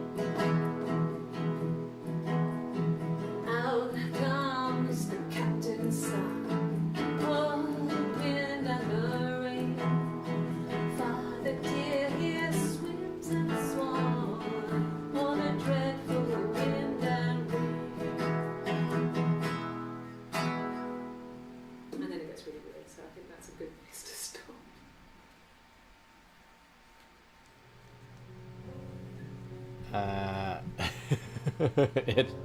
Out comes the captain's son. Oh, the wind and the rain. Father dear, here swims and swans. Oh, the dreadful wind and rain. And then it gets really weird, so I think that's a good place to stop.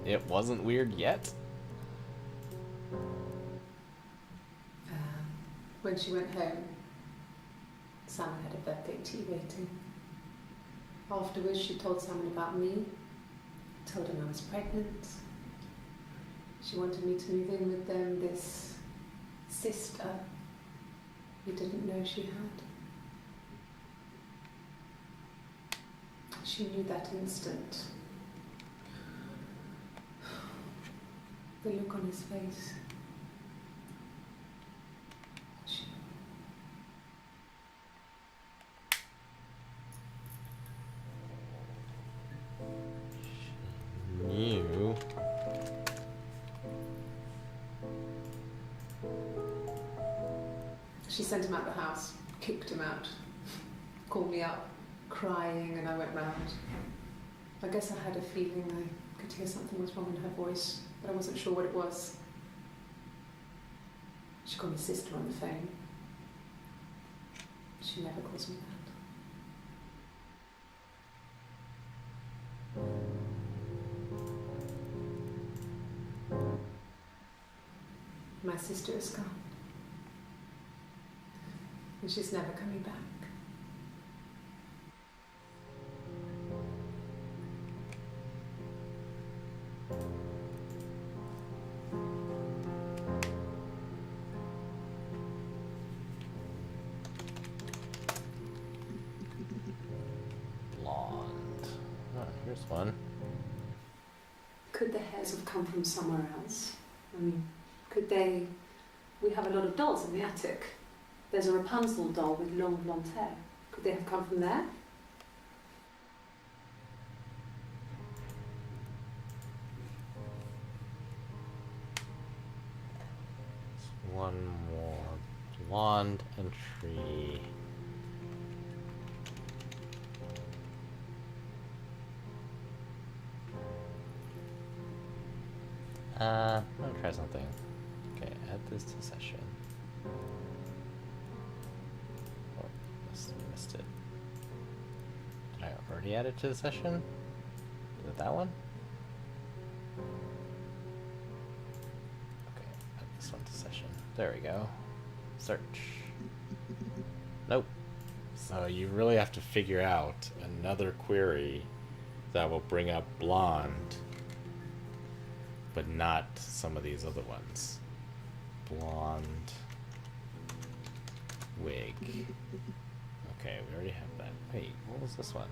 It wasn't weird yet. When she went home, Sam had a birthday tea waiting. Afterwards, she told Simon about me, told him I was pregnant. She wanted me to move in with them, this sister he didn't know she had. She knew that instant. The look on his face. She Knew. She sent him out the house, kicked him out, called me up, crying, and I went round. I guess I had a feeling I could hear something was wrong in her voice, but I wasn't sure what it was. She called me sister on the phone. She never calls me that. My sister is gone. And she's never coming back. Blonde. Oh, here's one. Could the hairs have come from somewhere else? I mean, could they... We have a lot of dolls in the attic. There's a Rapunzel doll with long blonde hair. Could they have come from there? One more blonde entry. I'm gonna try something. Okay, add this to session. Oh, missed it. Did I already add it to the session? Is it that one? Okay, add this one to session. There we go. Search. Nope. So you really have to figure out another query that will bring up blonde, but not some of these other ones. Blonde wig. Okay, we already have that. Wait, what was this one?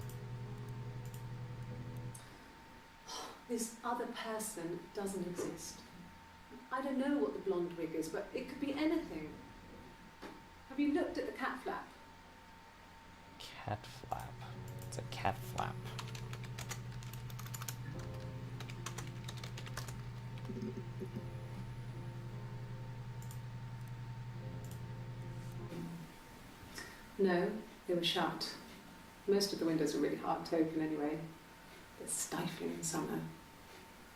This other person doesn't exist. I don't know what the blonde wig is, but it could be anything. Have you looked at the cat flap? Cat flap. It's a cat flap. No, they were shut. Most of the windows are really hard to open anyway. They're stifling in summer.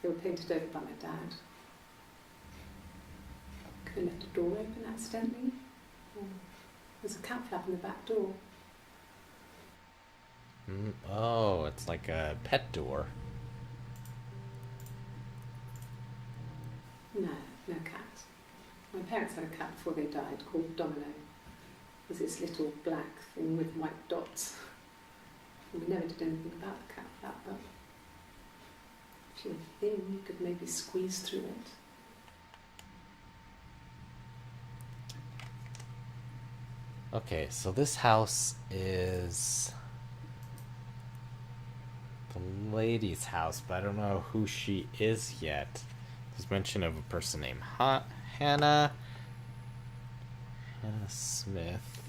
They were painted over by my dad. Could have left a door open accidentally. Or there's a cat flap in the back door. Oh, it's like a pet door. No, no cat. My parents had a cat before they died called Domino. It was this little black thing with white dots. And we never did anything about the cat flap, but if you were thin, you could maybe squeeze through it. Okay, so this house is the lady's house, but I don't know who she is yet. There's mention of a person named Hannah Smith.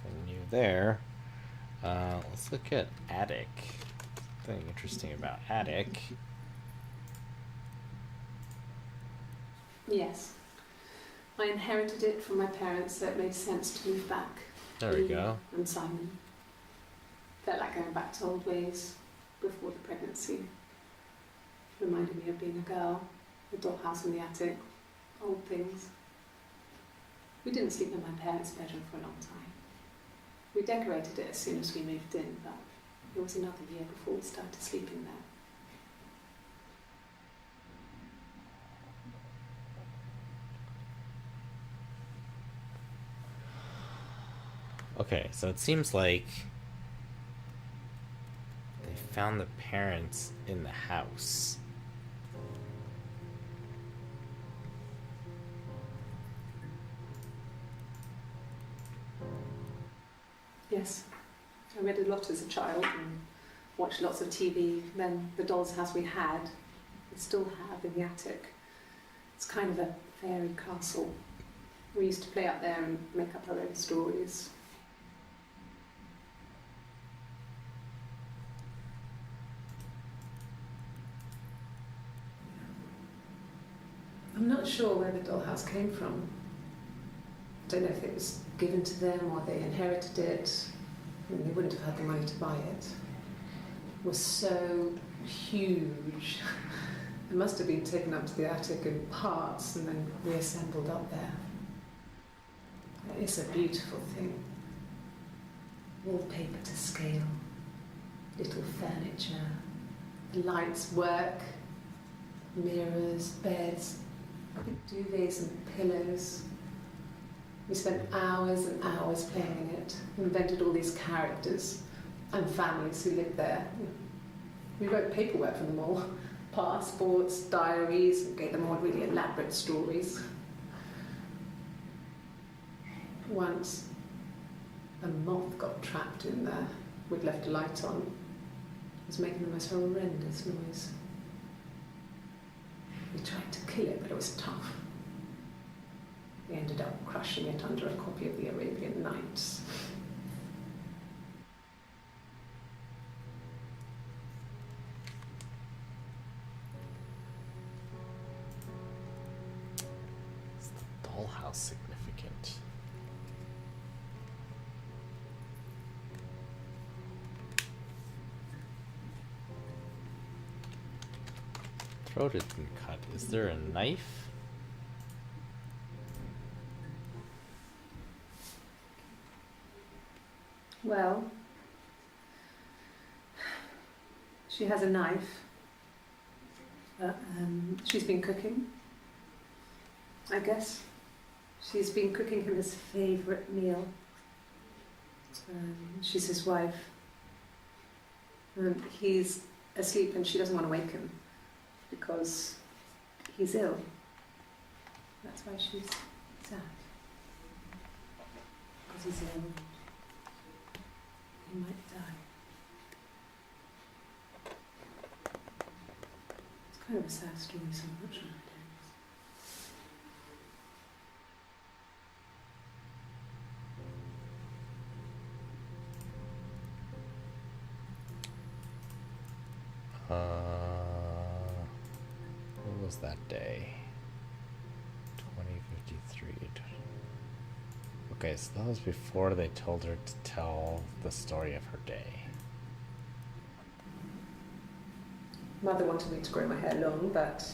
Nothing new there. Let's look at attic. Something interesting about attic. Yes. I inherited it from my parents, so it made sense to move back. There we go. And Simon. Felt like going back to old ways before the pregnancy. Reminded me of being a girl, the dollhouse in the attic, old things. We didn't sleep in my parents' bedroom for a long time. We decorated it as soon as we moved in, but it was another year before we started sleeping there. Okay, so it seems like they found the parents in the house. Yes. I read a lot as a child and watched lots of TV. Then the doll's house we had, we still have in the attic. It's kind of a fairy castle. We used to play up there and make up our own stories. I'm not sure where the dollhouse came from. I don't know if it was given to them or they inherited it. I mean, they wouldn't have had the money to buy it. It was so huge. It must have been taken up to the attic in parts and then reassembled up there. It's a beautiful thing. Wallpaper to scale, little furniture, the lights work, mirrors, beds, duvets and pillows. We spent hours and hours playing in it, invented all these characters and families who lived there. We wrote paperwork for them all, passports, diaries, and gave them all really elaborate stories. Once, a moth got trapped in there. We'd left a light on. It was making the most horrendous noise. We tried to kill it, but it was tough. We ended up crushing it under a copy of the Arabian Nights. Is the dollhouse significant? throat has been cut. Is there a knife? Well, she has a knife. She's been cooking, I guess. She's been cooking him his favourite meal. She's his wife. He's asleep and she doesn't want to wake him because he's ill. That's why she's sad. Because he's ill. He might die. It's kind of a sad story, so I'm not sure it What was that day? 2053. Okay, so that was before they told her to tell the story of her day. Mother wanted me to grow my hair long, but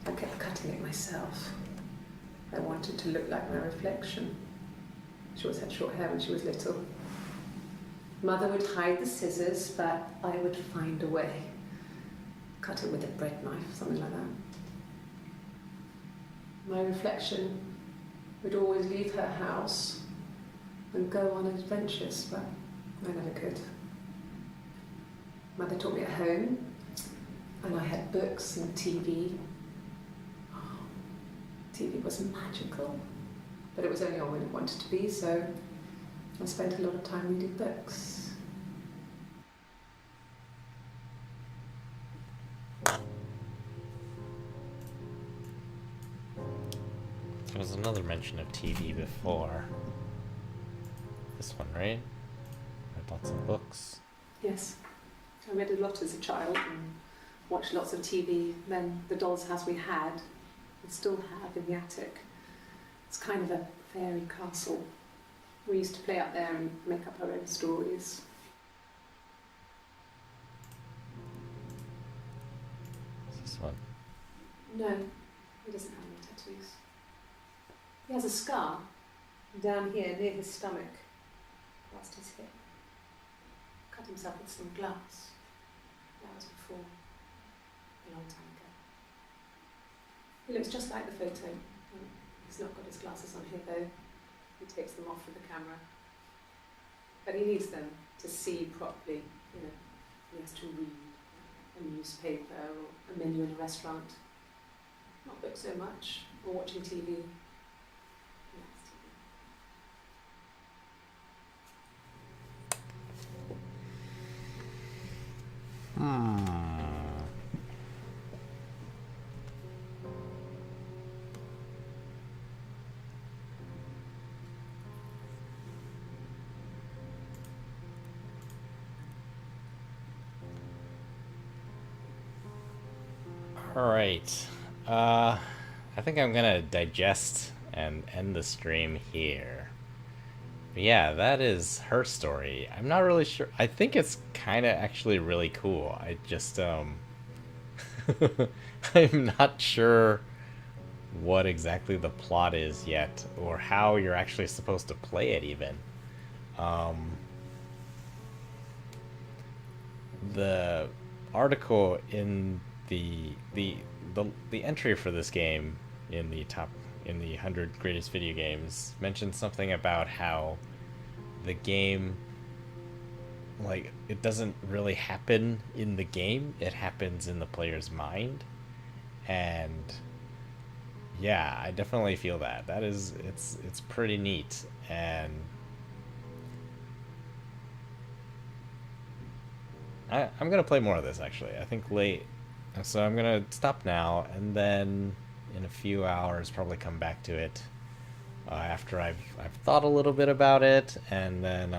I kept cutting it myself. I wanted to look like my reflection. She always had short hair when she was little. Mother would hide the scissors, but I would find a way. Cut it with a bread knife, something like that. My reflection would always leave her house and go on adventures, but I never could. Mother taught me at home, and I had books and TV. Oh, TV was magical, but it was only on when it wanted to be, so I spent a lot of time reading books. There was another mention of TV before. This one, right? I bought some books. Yes, I read a lot as a child and watched lots of TV. Then the doll's house we had, and still have in the attic. It's kind of a fairy castle. We used to play up there and make up our own stories. What's this one? No, he doesn't have any tattoos. He has a scar down here near his stomach, past his hip. Cut himself with some glass. That was before, a long time ago. He looks just like the photo. He's not got his glasses on here though. He takes them off with the camera. But he needs them to see properly. You know, he has to read a newspaper or a menu in a restaurant. Not books so much, or watching TV. Alright. I think I'm gonna digest and end the stream here. But yeah, that is her story. I'm not really sure. I think it's kind of actually really cool. I just, I'm not sure what exactly the plot is yet, or how you're actually supposed to play it even. The article in the entry for this game in the 100 greatest video games mentioned something about how the game, like, it doesn't really happen in the game, it happens in the player's mind. And yeah, I definitely feel that. It's pretty neat. And I'm gonna play more of this actually. I think late. So I'm gonna stop now, and then in a few hours probably come back to it after I've thought a little bit about it, and then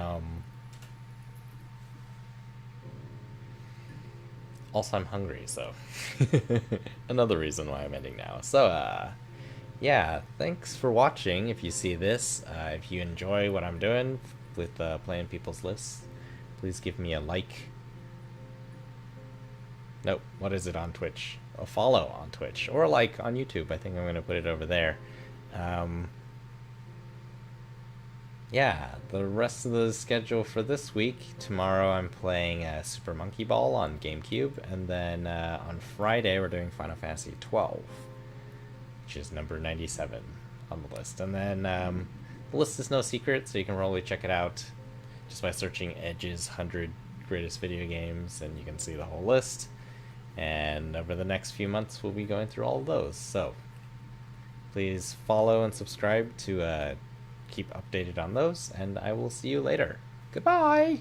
also I'm hungry, so another reason why I'm ending now. So yeah, thanks for watching. If you see this, if you enjoy what I'm doing with playing people's lists, please give me a like. Nope, what is it on Twitch? a follow on Twitch or like on YouTube. I think I'm going to put it over there. Yeah, the rest of the schedule for this week. Tomorrow I'm playing Super Monkey Ball on GameCube, and then on Friday we're doing Final Fantasy 12, which is number 97 on the list. And then the list is no secret, so you can probably check it out just by searching Edge's 100 Greatest Video Games, and you can see the whole list. And over the next few months, we'll be going through all of those. So please follow and subscribe to keep updated on those, and I will see you later. Goodbye!